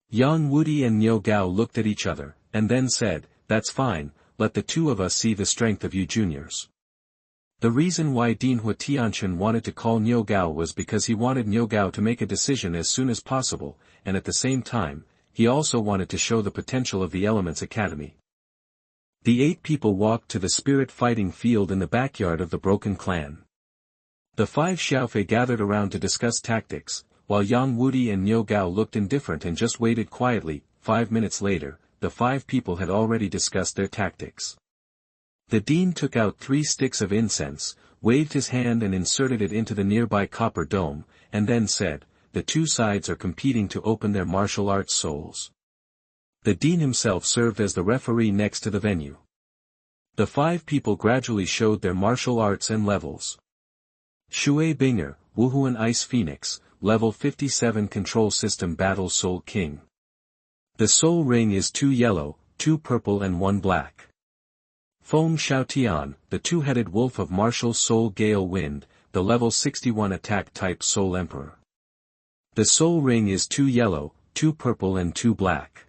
Yang Wudi and Niu Gao looked at each other, and then said, That's fine, let the 2 of us see the strength of you juniors. The reason why Dinhua Tianchen wanted to call Niu Gao was because he wanted Niu Gao to make a decision as soon as possible, and at the same time, he also wanted to show the potential of the Elements Academy. The 8 people walked to the spirit fighting field in the backyard of the Broken Clan. The 5 Xiaofei gathered around to discuss tactics, while Yang Wudi and Niu Gao looked indifferent and just waited quietly. 5 minutes later, the 5 people had already discussed their tactics. The dean took out 3 sticks of incense, waved his hand and inserted it into the nearby copper dome, and then said, The 2 sides are competing to open their martial arts souls. The dean himself served as the referee next to the venue. The 5 people gradually showed their martial arts and levels. Shui Binger, Wuhuan Ice Phoenix, Level 57 Control System Battle Soul King. The soul ring is 2 yellow, 2 purple and 1 black. Feng Xiaotian, the 2-headed wolf of Martial Soul Gale Wind, the Level 61 Attack Type Soul Emperor. The soul ring is 2 yellow, 2 purple and 2 black.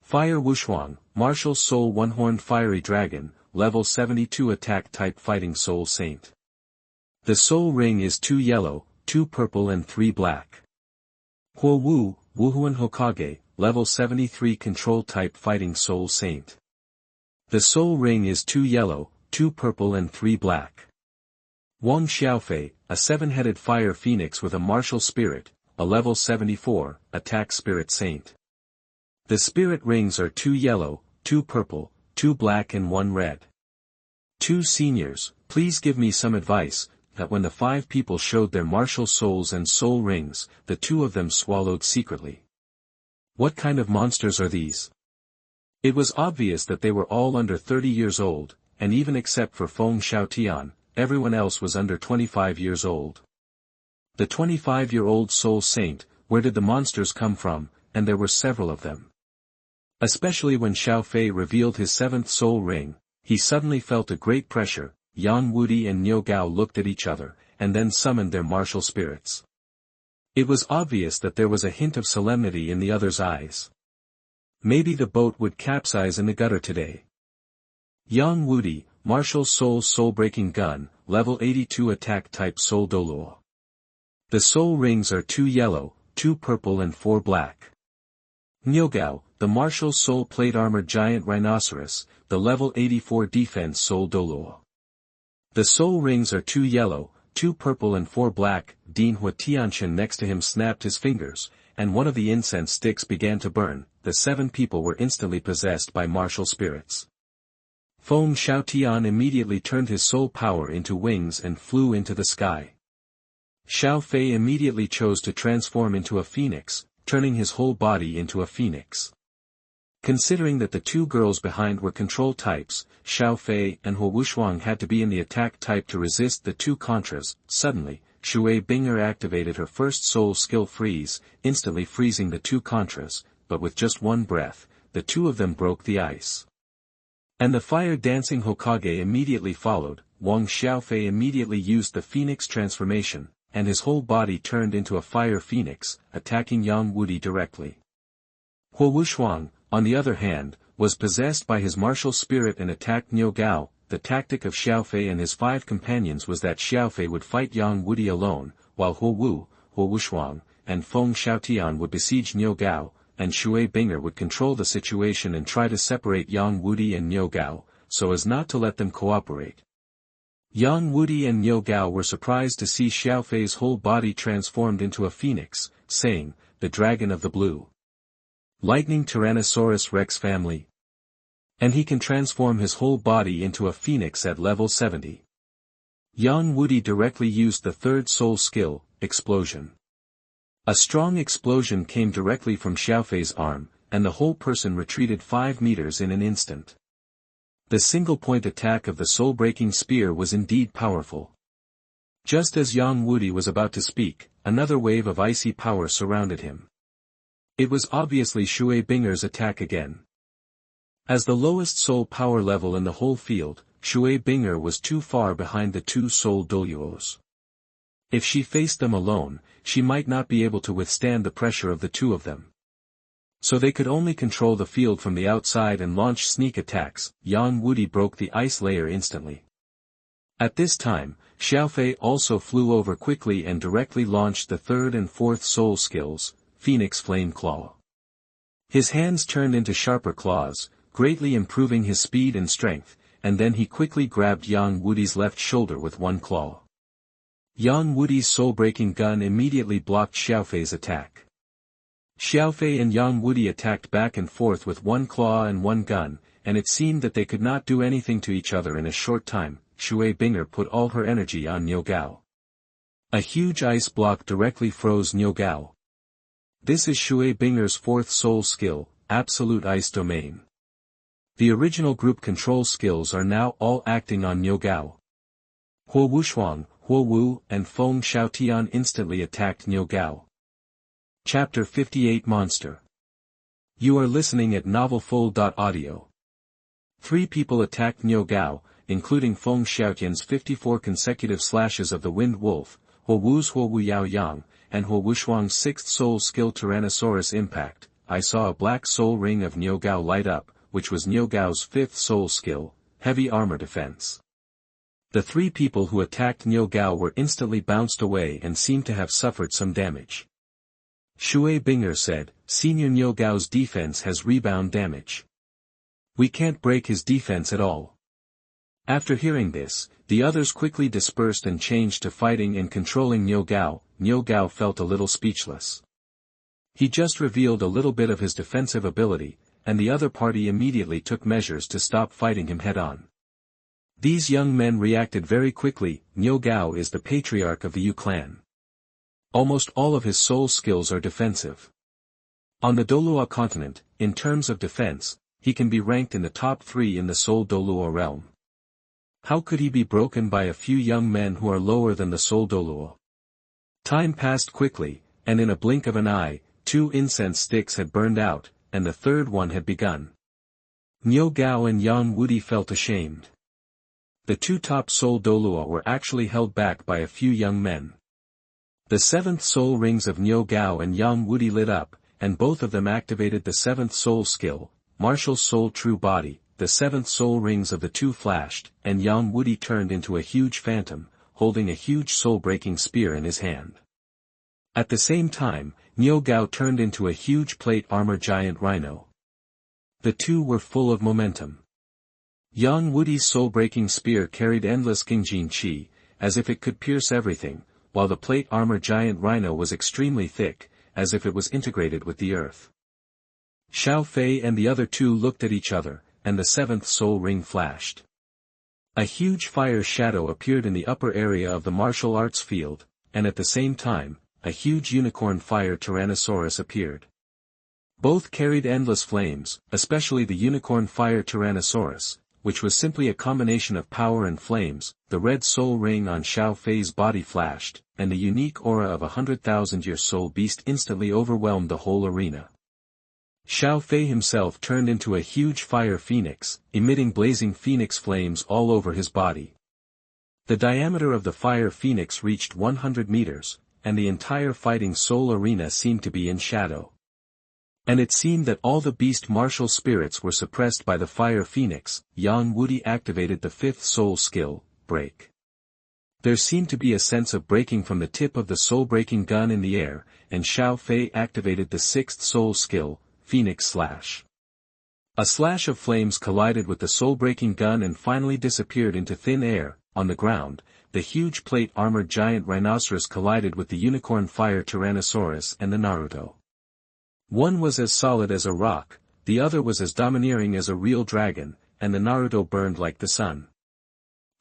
Fire Wushuang, Martial Soul One-Horned Fiery Dragon, Level 72 Attack Type Fighting Soul Saint. The soul ring is 2 yellow, 2 purple and 3 black. Huo Wu, Wuhuan Hokage, Level 73 Control Type Fighting Soul Saint. The soul ring is 2 yellow, 2 purple and 3 black. Wang Xiaofei, a 7-headed fire phoenix with a martial spirit, a level 74, attack spirit saint. The spirit rings are 2 yellow, 2 purple, 2 black and 1 red. 2 seniors, please give me some advice. That when the 5 people showed their martial souls and soul rings, the 2 of them swallowed secretly. What kind of monsters are these? It was obvious that they were all under 30 years old, and even except for Feng Xiaotian, everyone else was under 25 years old. The 25-year-old soul saint, where did the monsters come from? And there were several of them. Especially when Xiaofei revealed his 7th soul ring, he suddenly felt a great pressure. Yang Wudi and Niu Gao looked at each other, and then summoned their martial spirits. It was obvious that there was a hint of solemnity in the other's eyes. Maybe the boat would capsize in the gutter today. Yang Wudi, Martial Soul Soul-Breaking Gun, Level 82 Attack Type Soul Douluo. The soul rings are 2 yellow, 2 purple and 4 black. Niu Gao, the Martial Soul Plate Armored Giant Rhinoceros, the Level 84 Defense Soul Douluo. The soul rings are 2 yellow, 2 purple and 4 black. Dean Hua Tianchen next to him snapped his fingers, and one of the incense sticks began to burn. The 7 people were instantly possessed by martial spirits. Feng Xiaotian immediately turned his soul power into wings and flew into the sky. Xiaofei immediately chose to transform into a phoenix, turning his whole body into a phoenix. Considering that the 2 girls behind were control types, Xiaofei and Huo Wushuang had to be in the attack type to resist the 2 contras. Suddenly, Shui Binger activated her first soul skill freeze, instantly freezing the 2 contras, but with just one breath, the 2 of them broke the ice. And the fire-dancing Hokage immediately followed. Wang Xiaofei immediately used the phoenix transformation, and his whole body turned into a fire phoenix, attacking Yang Wudi directly. Huo Wushuang, on the other hand, was possessed by his martial spirit and attacked Niu Gao. The tactic of Xiaofei and his 5 companions was that Xiaofei would fight Yang Wudi alone, while Huo Wushuang, and Feng Xiaotian would besiege Niu Gao, and Shui Binger would control the situation and try to separate Yang Wudi and Niu Gao, so as not to let them cooperate. Yang Wudi and Niu Gao were surprised to see Xiaofei's whole body transformed into a phoenix, saying, "The dragon of the Blue Lightning Tyrannosaurus Rex family. And he can transform his whole body into a phoenix at level 70. Yang Wudi directly used the 3rd soul skill, explosion. A strong explosion came directly from Xiaofei's arm, and the whole person retreated 5 meters in an instant. The single-point attack of the soul-breaking spear was indeed powerful. Just as Yang Wudi was about to speak, another wave of icy power surrounded him. It was obviously Shui Binger's attack again. As the lowest soul power level in the whole field, Shui Binger was too far behind the 2 soul Douluos. If she faced them alone, she might not be able to withstand the pressure of the 2 of them. So they could only control the field from the outside and launch sneak attacks. Yang Wudi broke the ice layer instantly. At this time, Xiaofei also flew over quickly and directly launched the 3rd and 4th soul skills, Phoenix Flame Claw. His hands turned into sharper claws, greatly improving his speed and strength, and then he quickly grabbed Yang Wudi's left shoulder with one claw. Yang Wudi's soul-breaking gun immediately blocked Xiaofei's attack. Xiaofei and Yang Wudi attacked back and forth with one claw and one gun, and it seemed that they could not do anything to each other in a short time. Shui Binger put all her energy on Niu Gao. A huge ice block directly froze Niu Gao. This is Shui Binger's 4th soul skill, Absolute Ice Domain. The original group control skills are now all acting on Niu Gao. Huo Wushuang, Huo Wu, and Feng Xiaotian instantly attacked Niu Gao. Chapter 58 Monster. You are listening at NovelFull.audio. 3 people attacked Niu Gao, including Feng Xiaotian's 54 consecutive slashes of the Wind Wolf, Huo Wu's Huo Wu Yao Yang, and Huo Wushuang's 6th soul skill Tyrannosaurus Impact. I saw a black soul ring of Niu Gao light up, which was Niu Gao's 5th soul skill, Heavy Armor Defense. The 3 people who attacked Niu Gao were instantly bounced away and seemed to have suffered some damage. Shui Binger said, "Senior Niu Gao's defense has rebound damage. We can't break his defense at all." After hearing this, the others quickly dispersed and changed to fighting and controlling Niu Gao. Niu Gao felt a little speechless. He just revealed a little bit of his defensive ability, and the other party immediately took measures to stop fighting him head-on. These young men reacted very quickly. Niu Gao is the patriarch of the Yu clan. Almost all of his soul skills are defensive. On the Douluo Continent, in terms of defense, he can be ranked in the top 3 in the Soul Douluo realm. How could he be broken by a few young men who are lower than the Soul Douluo? Time passed quickly, and in a blink of an eye, 2 incense sticks had burned out, and the 3rd one had begun. Niu Gao and Yang Wudi felt ashamed. The 2 top Soul Douluo were actually held back by a few young men. The 7th soul rings of Niu Gao and Yang Wudi lit up, and both of them activated the 7th soul skill, Martial Soul True Body. The 7th soul rings of the 2 flashed, and Yang Wudi turned into a huge phantom, holding a huge soul-breaking spear in his hand. At the same time, Niu Gao turned into a huge plate armor giant rhino. The 2 were full of momentum. Yang Wudi's soul-breaking spear carried endless Qingjin Qi, as if it could pierce everything, while the plate armor giant rhino was extremely thick, as if it was integrated with the earth. Xiaofei and the other two looked at each other, and the seventh soul ring flashed. A huge fire shadow appeared in the upper area of the martial arts field, and at the same time, a huge unicorn fire Tyrannosaurus appeared. Both carried endless flames, especially the unicorn fire Tyrannosaurus, which was simply a combination of power and flames. The red soul ring on Xiaofei's body flashed, and the unique aura of 100,000-year soul beast instantly overwhelmed the whole arena. Xiaofei himself turned into a huge fire phoenix, emitting blazing phoenix flames all over his body. The diameter of the fire phoenix reached 100 meters, and the entire fighting soul arena seemed to be in shadow. And it seemed that all the beast martial spirits were suppressed by the fire phoenix. Yang Wudi activated the fifth soul skill, break. There seemed to be a sense of breaking from the tip of the soul-breaking gun in the air, and Xiaofei activated the sixth soul skill, Phoenix Slash. A slash of flames collided with the soul-breaking gun and finally disappeared into thin air. On the ground, the huge plate-armored giant rhinoceros collided with the unicorn fire Tyrannosaurus and the Naruto. One was as solid as a rock, the other was as domineering as a real dragon, and the Naruto burned like the sun.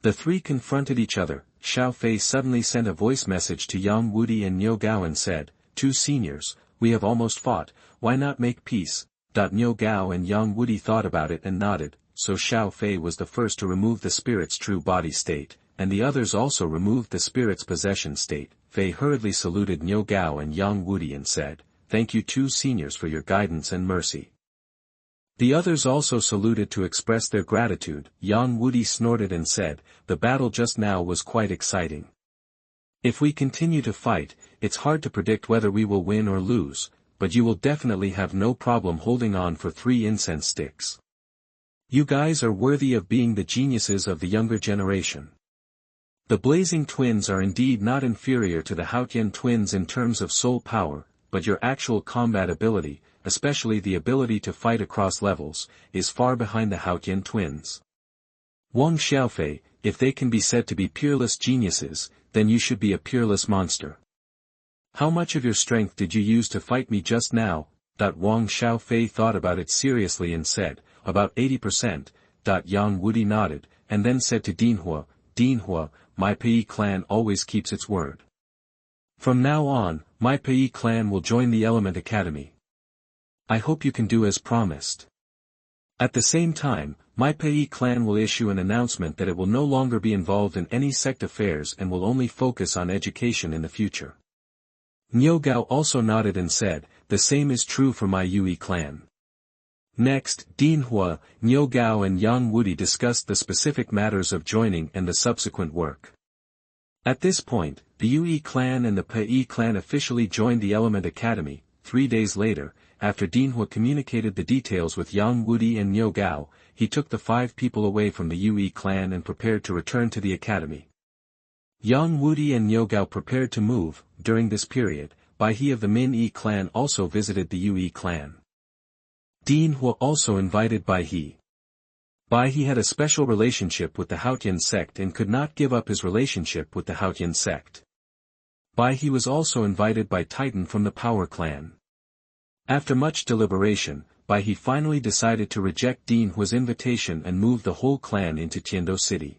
The three confronted each other. Xiaofei suddenly sent a voice message to Yang Wudi and Niu Gao and said, "Two seniors, we have almost fought, why not make peace?" Niu Gao and Yang Wudi thought about it and nodded. So Xiaofei was the first to remove the spirit's true body state, and the others also removed the spirit's possession state. Fei hurriedly saluted Niu Gao and Yang Wudi and said, "Thank you two seniors for your guidance and mercy." The others also saluted to express their gratitude. Yang Wudi snorted and said, "The battle just now was quite exciting. If we continue to fight, it's hard to predict whether we will win or lose, but you will definitely have no problem holding on for 3 incense sticks. You guys are worthy of being the geniuses of the younger generation. The Blazing Twins are indeed not inferior to the Haotian twins in terms of soul power, but your actual combat ability, especially the ability to fight across levels, is far behind the Haotian twins. Wang Xiaofei, if they can be said to be peerless geniuses, then you should be a peerless monster. How much of your strength did you use to fight me just now?" Wang Xiaofei thought about it seriously and said, "About 80%. Yang Wudi nodded, and then said to Dinhua, "My Pei clan always keeps its word. From now on, my Pei clan will join the Element Academy. I hope you can do as promised. At the same time, my Pei clan will issue an announcement that it will no longer be involved in any sect affairs and will only focus on education in the future." Niu Gao also nodded and said, "The same is true for my Yui clan." Next, Dinhua, Niu Gao and Yang Wudi discussed the specific matters of joining and the subsequent work. At this point, the Yui clan and the Pei clan officially joined the Element Academy. 3 days later, after Dinhua communicated the details with Yang Wudi and Niu Gao, he took the 5 people away from the Yui clan and prepared to return to the academy. Yang Wudi and Niu Gao prepared to move. During this period, Bai He of the Min Yi clan also visited the Yui clan. Dinhua also invited Bai He. Bai He had a special relationship with the Haotian sect and could not give up his relationship with the Haotian sect. Bai He was also invited by Titan from the Power clan. After much deliberation, Bai He finally decided to reject Dinhua's invitation and move the whole clan into Tiando City.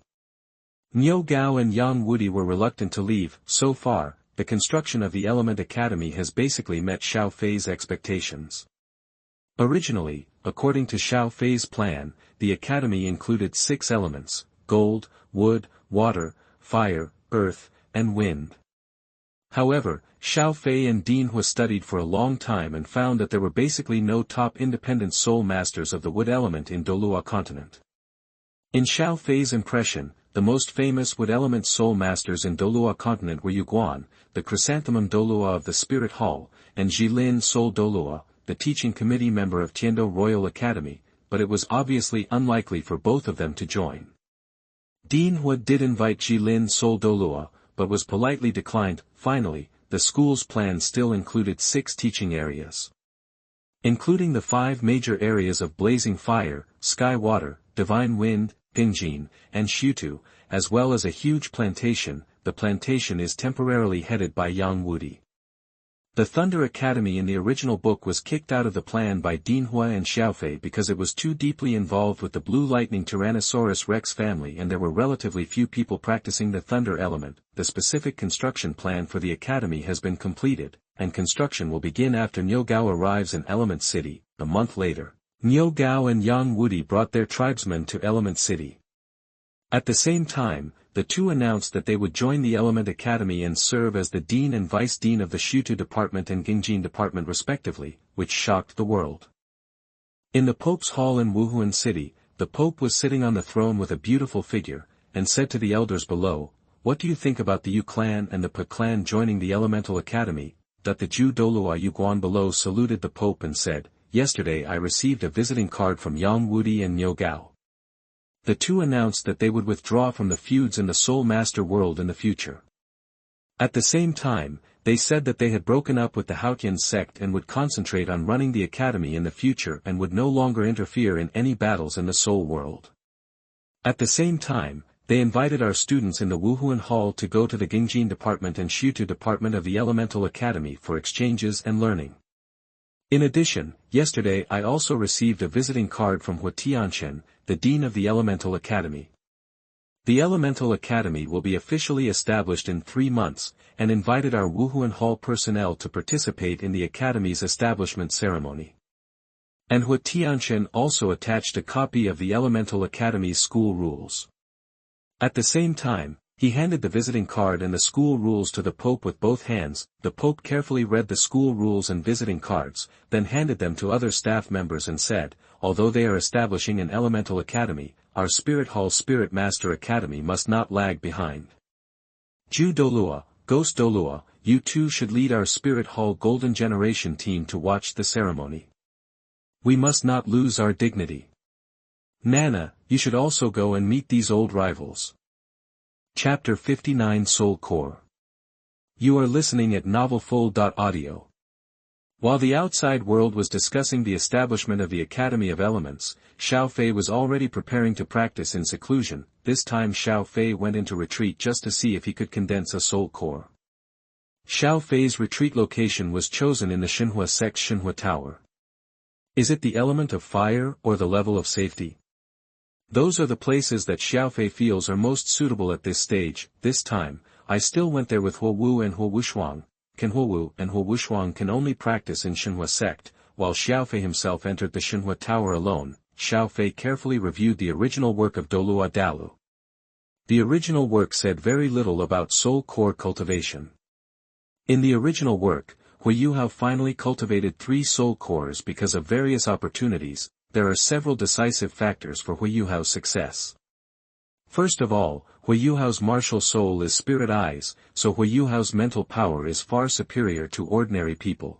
Niu Gao and Yang Wudi were reluctant to leave. So far, the construction of the Element Academy has basically met Xiaofei's expectations. Originally, according to Xiaofei's plan, the academy included 6 elements: gold, wood, water, fire, earth, and wind. However, Xiaofei and Dinhua studied for a long time and found that there were basically no top independent soul masters of the wood element in Douluo Continent. In Xiaofei's impression, the most famous wood element soul masters in Douluo Continent were Yuguan, the Chrysanthemum Douluo of the Spirit Hall, and Jilin Soul Douluo, the teaching committee member of Tiando Royal Academy, but it was obviously unlikely for both of them to join. Dinhua did invite Jilin Soul Douluo, but was politely declined. Finally, the school's plan still included 6 teaching areas. Including the 5 major areas of blazing fire, sky water, divine wind, Pingjin, and Shutu, as well as a huge plantation. The plantation is temporarily headed by Yang Wudi. The Thunder Academy in the original book was kicked out of the plan by Dinhua and Xiaofei because it was too deeply involved with the Blue Lightning Tyrannosaurus Rex family and there were relatively few people practicing the Thunder element. The specific construction plan for the academy has been completed, and construction will begin after Niu Gao arrives in Element City. A month later, Niu Gao and Yang Wudi brought their tribesmen to Element City. At the same time, the two announced that they would join the Element Academy and serve as the Dean and Vice Dean of the Shutu Department and Gingjin Department respectively, which shocked the world. In the Pope's Hall in Wuhuan City, the Pope was sitting on the throne with a beautiful figure, and said to the elders below, "What do you think about the Yu clan and the Pa clan joining the Elemental Academy?" The Ju Douluo Yuguan below saluted the Pope and said, "Yesterday I received a visiting card from Yang Wudi and Niu Gao." The two announced that they would withdraw from the feuds in the Soul Master world in the future. At the same time, they said that they had broken up with the Haotian sect and would concentrate on running the academy in the future and would no longer interfere in any battles in the Soul world. At the same time, they invited our students in the Wuhuan Hall to go to the Gingjin Department and Shutu Department of the Elemental Academy for exchanges and learning. In addition, yesterday I also received a visiting card from Hua Tianchen, the Dean of the Elemental Academy. The Elemental Academy will be officially established in 3 months, and invited our Wuhuan Hall personnel to participate in the Academy's establishment ceremony. And Hua Tianchen also attached a copy of the Elemental Academy's school rules. At the same time, he handed the visiting card and the school rules to the Pope with both hands. The Pope carefully read the school rules and visiting cards, then handed them to other staff members and said, "Although they are establishing an Elemental Academy, our Spirit Hall Spirit Master Academy must not lag behind. Ju Douluo, Ghost Douluo, you too should lead our Spirit Hall Golden Generation team to watch the ceremony. We must not lose our dignity. Nana, you should also go and meet these old rivals." Chapter 59 Soul Core. You are listening at novelfull.audio. While the outside world was discussing the establishment of the Academy of Elements, Xiaofei was already preparing to practice in seclusion. This time Xiaofei went into retreat just to see if he could condense a soul core. Xiaofei's retreat location was chosen in the Xinhua sect's Xinhua Tower. Is it the element of fire or the level of safety? Those are the places that Xiaofei feels are most suitable at this stage. This time, I still went there with Hua Wu and Hua Wushuang. Hua Wu and Hua Wushuang can only practice in Xinhua sect, while Xiaofei himself entered the Xinhua Tower alone. Xiaofei carefully reviewed the original work of DouluoDalu. The original work said very little about soul core cultivation. In the original work, Hui Yuhao finally cultivated 3 soul cores because of various opportunities. There are several decisive factors for Hui Yuhao's success. First of all, Hui Yuhao's martial soul is spirit eyes, so Hui Yuhao's mental power is far superior to ordinary people.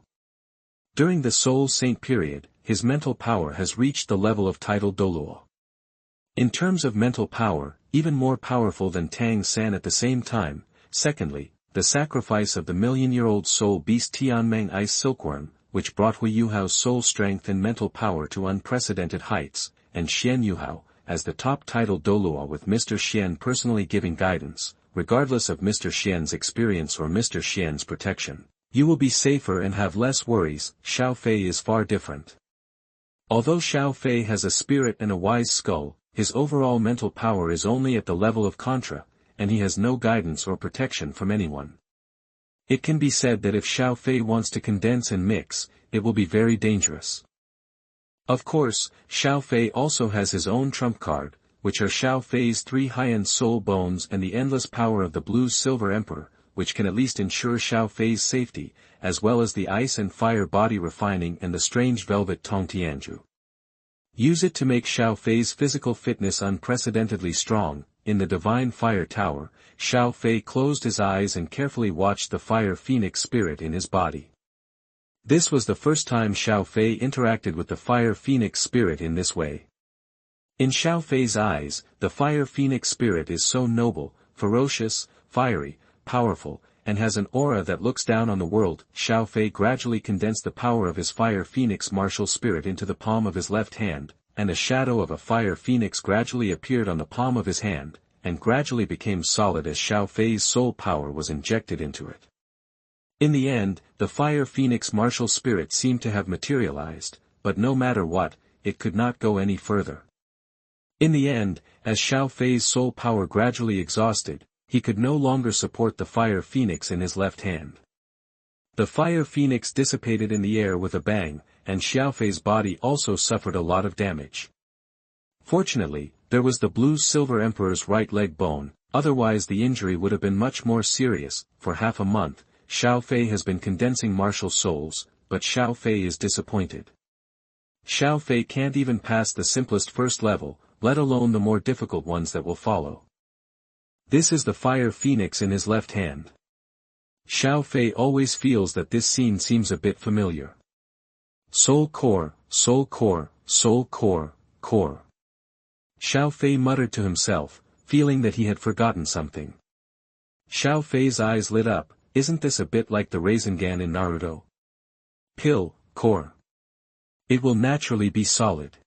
During the Soul Saint period, his mental power has reached the level of title Douluo. In terms of mental power, even more powerful than Tang San at the same time. Secondly, the sacrifice of the million-year-old soul beast Tianmeng Ice Silkworm, which brought Hui Yuhao's soul strength and mental power to unprecedented heights, and Xian Yuhao, as the top title Douluo with Mr. Xian personally giving guidance, regardless of Mr. Xian's experience or Mr. Xian's protection. You will be safer and have less worries. Xiaofei is far different. Although Xiaofei has a spirit and a wise skull, his overall mental power is only at the level of Contra, and he has no guidance or protection from anyone. It can be said that if Xiaofei wants to condense and mix, it will be very dangerous. Of course, Xiaofei also has his own trump card, which are Xiaofei's 3 high-end soul bones and the endless power of the Blue Silver Emperor, which can at least ensure Xiaofei's safety, as well as the ice and fire body refining and the strange velvet Tong Tianju. Use it to make Xiaofei's physical fitness unprecedentedly strong. In the Divine Fire Tower, Xiaofei closed his eyes and carefully watched the fire phoenix spirit in his body. This was the first time Xiaofei interacted with the fire phoenix spirit in this way. In Xiaofei's eyes, the fire phoenix spirit is so noble, ferocious, fiery, powerful, and has an aura that looks down on the world. Xiaofei gradually condensed the power of his fire phoenix martial spirit into the palm of his left hand, and a shadow of a fire phoenix gradually appeared on the palm of his hand, and gradually became solid as Xiaofei's soul power was injected into it. In the end, the Fire Phoenix martial spirit seemed to have materialized, but no matter what, it could not go any further. In the end, as Xiaofei's soul power gradually exhausted, he could no longer support the Fire Phoenix in his left hand. The Fire Phoenix dissipated in the air with a bang, and Xiaofei's body also suffered a lot of damage. Fortunately, there was the Blue-Silver Emperor's right leg bone, otherwise the injury would have been much more serious. For half a month, Xiaofei has been condensing martial souls, but Xiaofei is disappointed. Xiaofei can't even pass the simplest first level, let alone the more difficult ones that will follow. This is the Fire Phoenix in his left hand. Xiaofei always feels that this scene seems a bit familiar. Soul core, soul core, soul core, core. Xiaofei muttered to himself, feeling that he had forgotten something. Xiaofei's eyes lit up. Isn't this a bit like the Rasengan in Naruto? Pill, core. It will naturally be solid.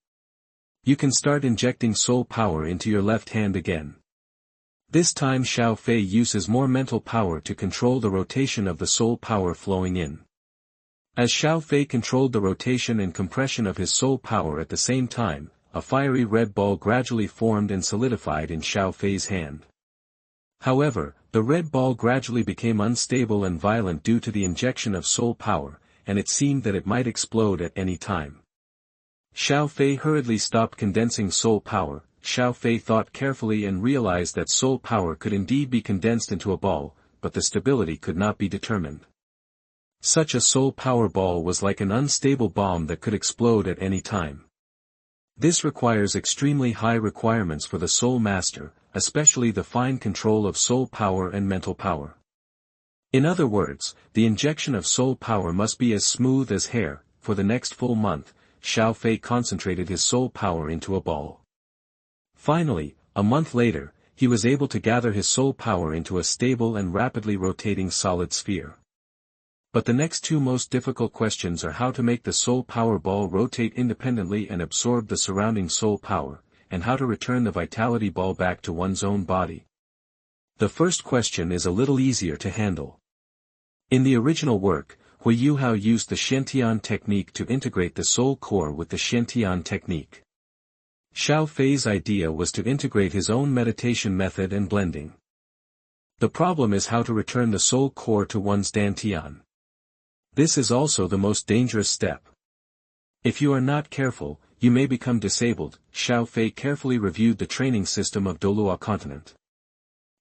You can start injecting soul power into your left hand again. This time Xiaofei uses more mental power to control the rotation of the soul power flowing in. As Xiaofei controlled the rotation and compression of his soul power at the same time, a fiery red ball gradually formed and solidified in Xiaofei's hand. However, the red ball gradually became unstable and violent due to the injection of soul power, and it seemed that it might explode at any time. Xiaofei hurriedly stopped condensing soul power. Xiaofei thought carefully and realized that soul power could indeed be condensed into a ball, but the stability could not be determined. Such a soul power ball was like an unstable bomb that could explode at any time. This requires extremely high requirements for the soul master, especially the fine control of soul power and mental power. In other words, the injection of soul power must be as smooth as hair. For the next full month, Xiaofei concentrated his soul power into a ball. Finally, a month later, he was able to gather his soul power into a stable and rapidly rotating solid sphere. But the next two most difficult questions are how to make the soul power ball rotate independently and absorb the surrounding soul power, and how to return the vitality ball back to one's own body. The first question is a little easier to handle. In the original work, Hui Yuhao used the Xiantian technique to integrate the soul core with the Xiantian technique. Xiaofei's idea was to integrate his own meditation method and blending. The problem is how to return the soul core to one's Dantian. This is also the most dangerous step. If you are not careful, you may become disabled. Xiaofei carefully reviewed the training system of Douluo Continent.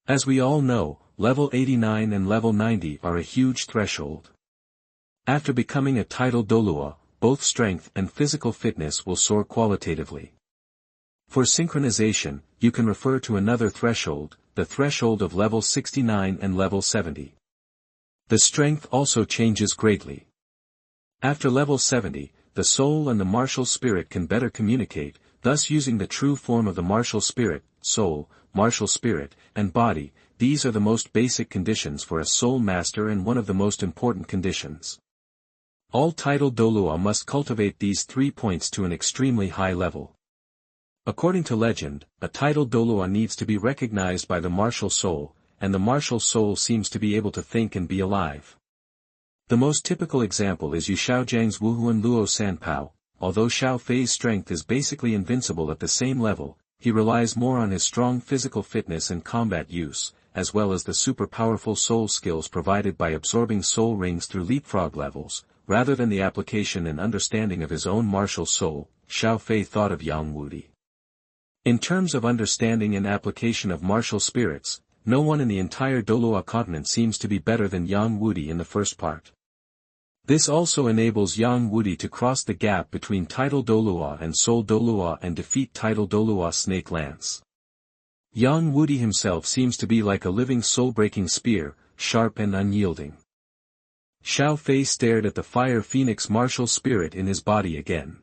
As we all know, level 89 and level 90 are a huge threshold. After becoming a titled Douluo, both strength and physical fitness will soar qualitatively. For synchronization, you can refer to another threshold, the threshold of level 69 and level 70. The strength also changes greatly. After level 70, the soul and the martial spirit can better communicate, thus using the true form of the martial spirit, soul, martial spirit, and body. These are the most basic conditions for a soul master and one of the most important conditions. All titled Douluo must cultivate these 3 points to an extremely high level. According to legend, a titled Douluo needs to be recognized by the martial soul, and the martial soul seems to be able to think and be alive. The most typical example is Yu Xiaojiang's Wuhuan Luo Sanpao. Although Xiaofei's strength is basically invincible at the same level, he relies more on his strong physical fitness and combat use, as well as the super powerful soul skills provided by absorbing soul rings through leapfrog levels, rather than the application and understanding of his own martial soul. Xiaofei thought of Yang Wudi. In terms of understanding and application of martial spirits, no one in the entire Douluo continent seems to be better than Yang Wudi in the first part. This also enables Yang Wudi to cross the gap between title Douluo and soul Douluo and defeat title Douluo Snake Lance. Yang Wudi himself seems to be like a living soul-breaking spear, sharp and unyielding. Xiaofei stared at the Fire Phoenix martial spirit in his body again.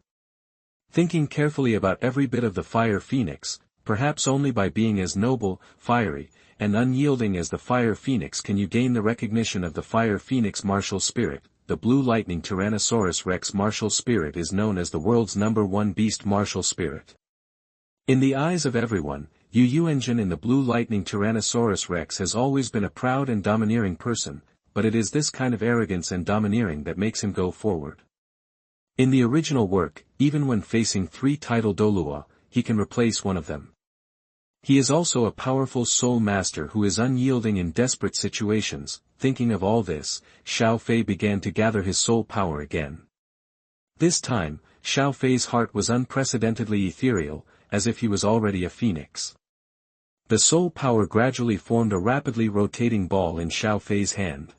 Thinking carefully about every bit of the Fire Phoenix, perhaps only by being as noble, fiery, and unyielding as the Fire Phoenix can you gain the recognition of the Fire Phoenix martial spirit. The Blue Lightning Tyrannosaurus Rex martial spirit is known as the world's #1 beast martial spirit. In the eyes of everyone, Yu Engine in the Blue Lightning Tyrannosaurus Rex has always been a proud and domineering person, but it is this kind of arrogance and domineering that makes him go forward. In the original work, even when facing 3 title Douluo, he can replace one of them. He is also a powerful soul master who is unyielding in desperate situations. Thinking of all this, Xiaofei began to gather his soul power again. This time, Xiaofei's heart was unprecedentedly ethereal, as if he was already a phoenix. The soul power gradually formed a rapidly rotating ball in Xiaofei's hand.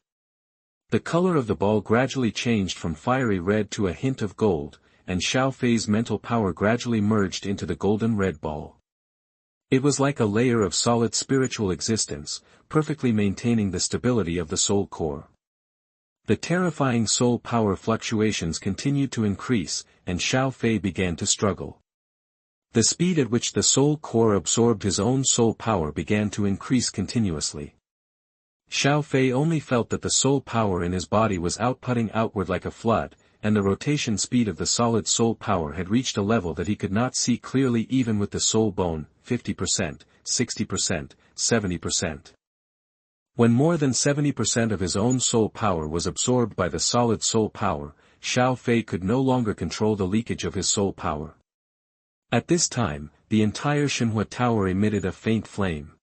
The color of the ball gradually changed from fiery red to a hint of gold, and Xiaofei's mental power gradually merged into the golden red ball. It was like a layer of solid spiritual existence, perfectly maintaining the stability of the soul core. The terrifying soul power fluctuations continued to increase, and Xiaofei began to struggle. The speed at which the soul core absorbed his own soul power began to increase continuously. Xiaofei only felt that the soul power in his body was outputting outward like a flood, and the rotation speed of the solid soul power had reached a level that he could not see clearly even with the soul bone, 50%, 60%, 70%. When more than 70% of his own soul power was absorbed by the solid soul power, Xiaofei could no longer control the leakage of his soul power. At this time, the entire Xinhua Tower emitted a faint flame.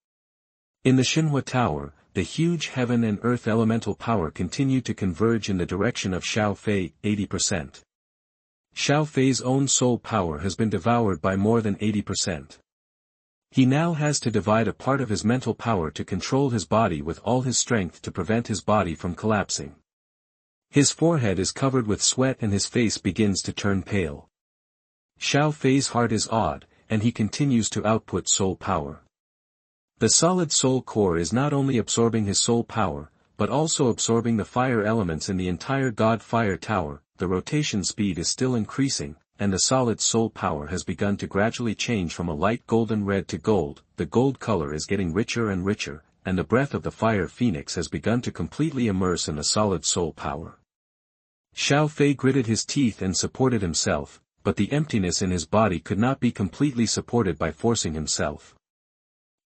In the Xinhua Tower, the huge heaven and earth elemental power continued to converge in the direction of Xiaofei, 80%. Xiaofei's own soul power has been devoured by more than 80%. He now has to divide a part of his mental power to control his body with all his strength to prevent his body from collapsing. His forehead is covered with sweat and his face begins to turn pale. Xiaofei's heart is awed, and he continues to output soul power. The solid soul core is not only absorbing his soul power, but also absorbing the fire elements in the entire God Fire Tower. The rotation speed is still increasing, and the solid soul power has begun to gradually change from a light golden red to gold. The gold color is getting richer and richer, and the breath of the fire phoenix has begun to completely immerse in the solid soul power. Xiaofei gritted his teeth and supported himself, but the emptiness in his body could not be completely supported by forcing himself.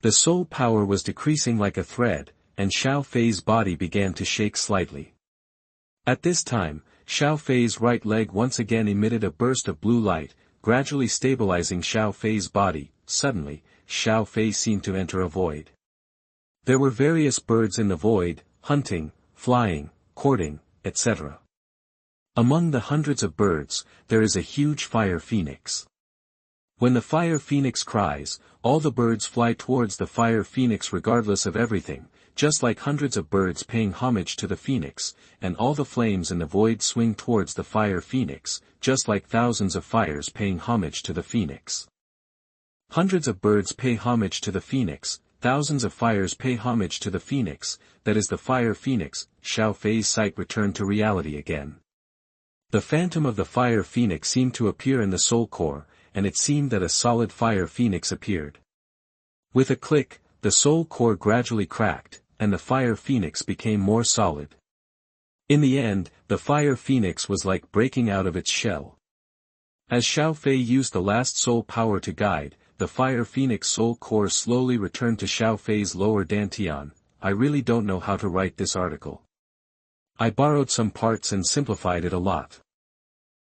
The soul power was decreasing like a thread, and Xiaofei's body began to shake slightly. At this time, Xiaofei's right leg once again emitted a burst of blue light, gradually stabilizing Xiaofei's body. Suddenly, Xiaofei seemed to enter a void. There were various birds in the void, hunting, flying, courting, etc. Among the hundreds of birds, there is a huge fire phoenix. When the fire phoenix cries, all the birds fly towards the fire phoenix regardless of everything, just like hundreds of birds paying homage to the phoenix, and all the flames in the void swing towards the fire phoenix, just like thousands of fires paying homage to the phoenix. Hundreds of birds pay homage to the phoenix, thousands of fires pay homage to the phoenix, that is the fire phoenix. Xiaofei's sight returned to reality again. The phantom of the fire phoenix seemed to appear in the soul core, and it seemed that a solid fire phoenix appeared. With a click, the soul core gradually cracked, and the fire phoenix became more solid. In the end, the fire phoenix was like breaking out of its shell. As Xiaofei used the last soul power to guide, the fire phoenix soul core slowly returned to Xiaofei's lower dantian. I really don't know how to write this article. I borrowed some parts and simplified it a lot.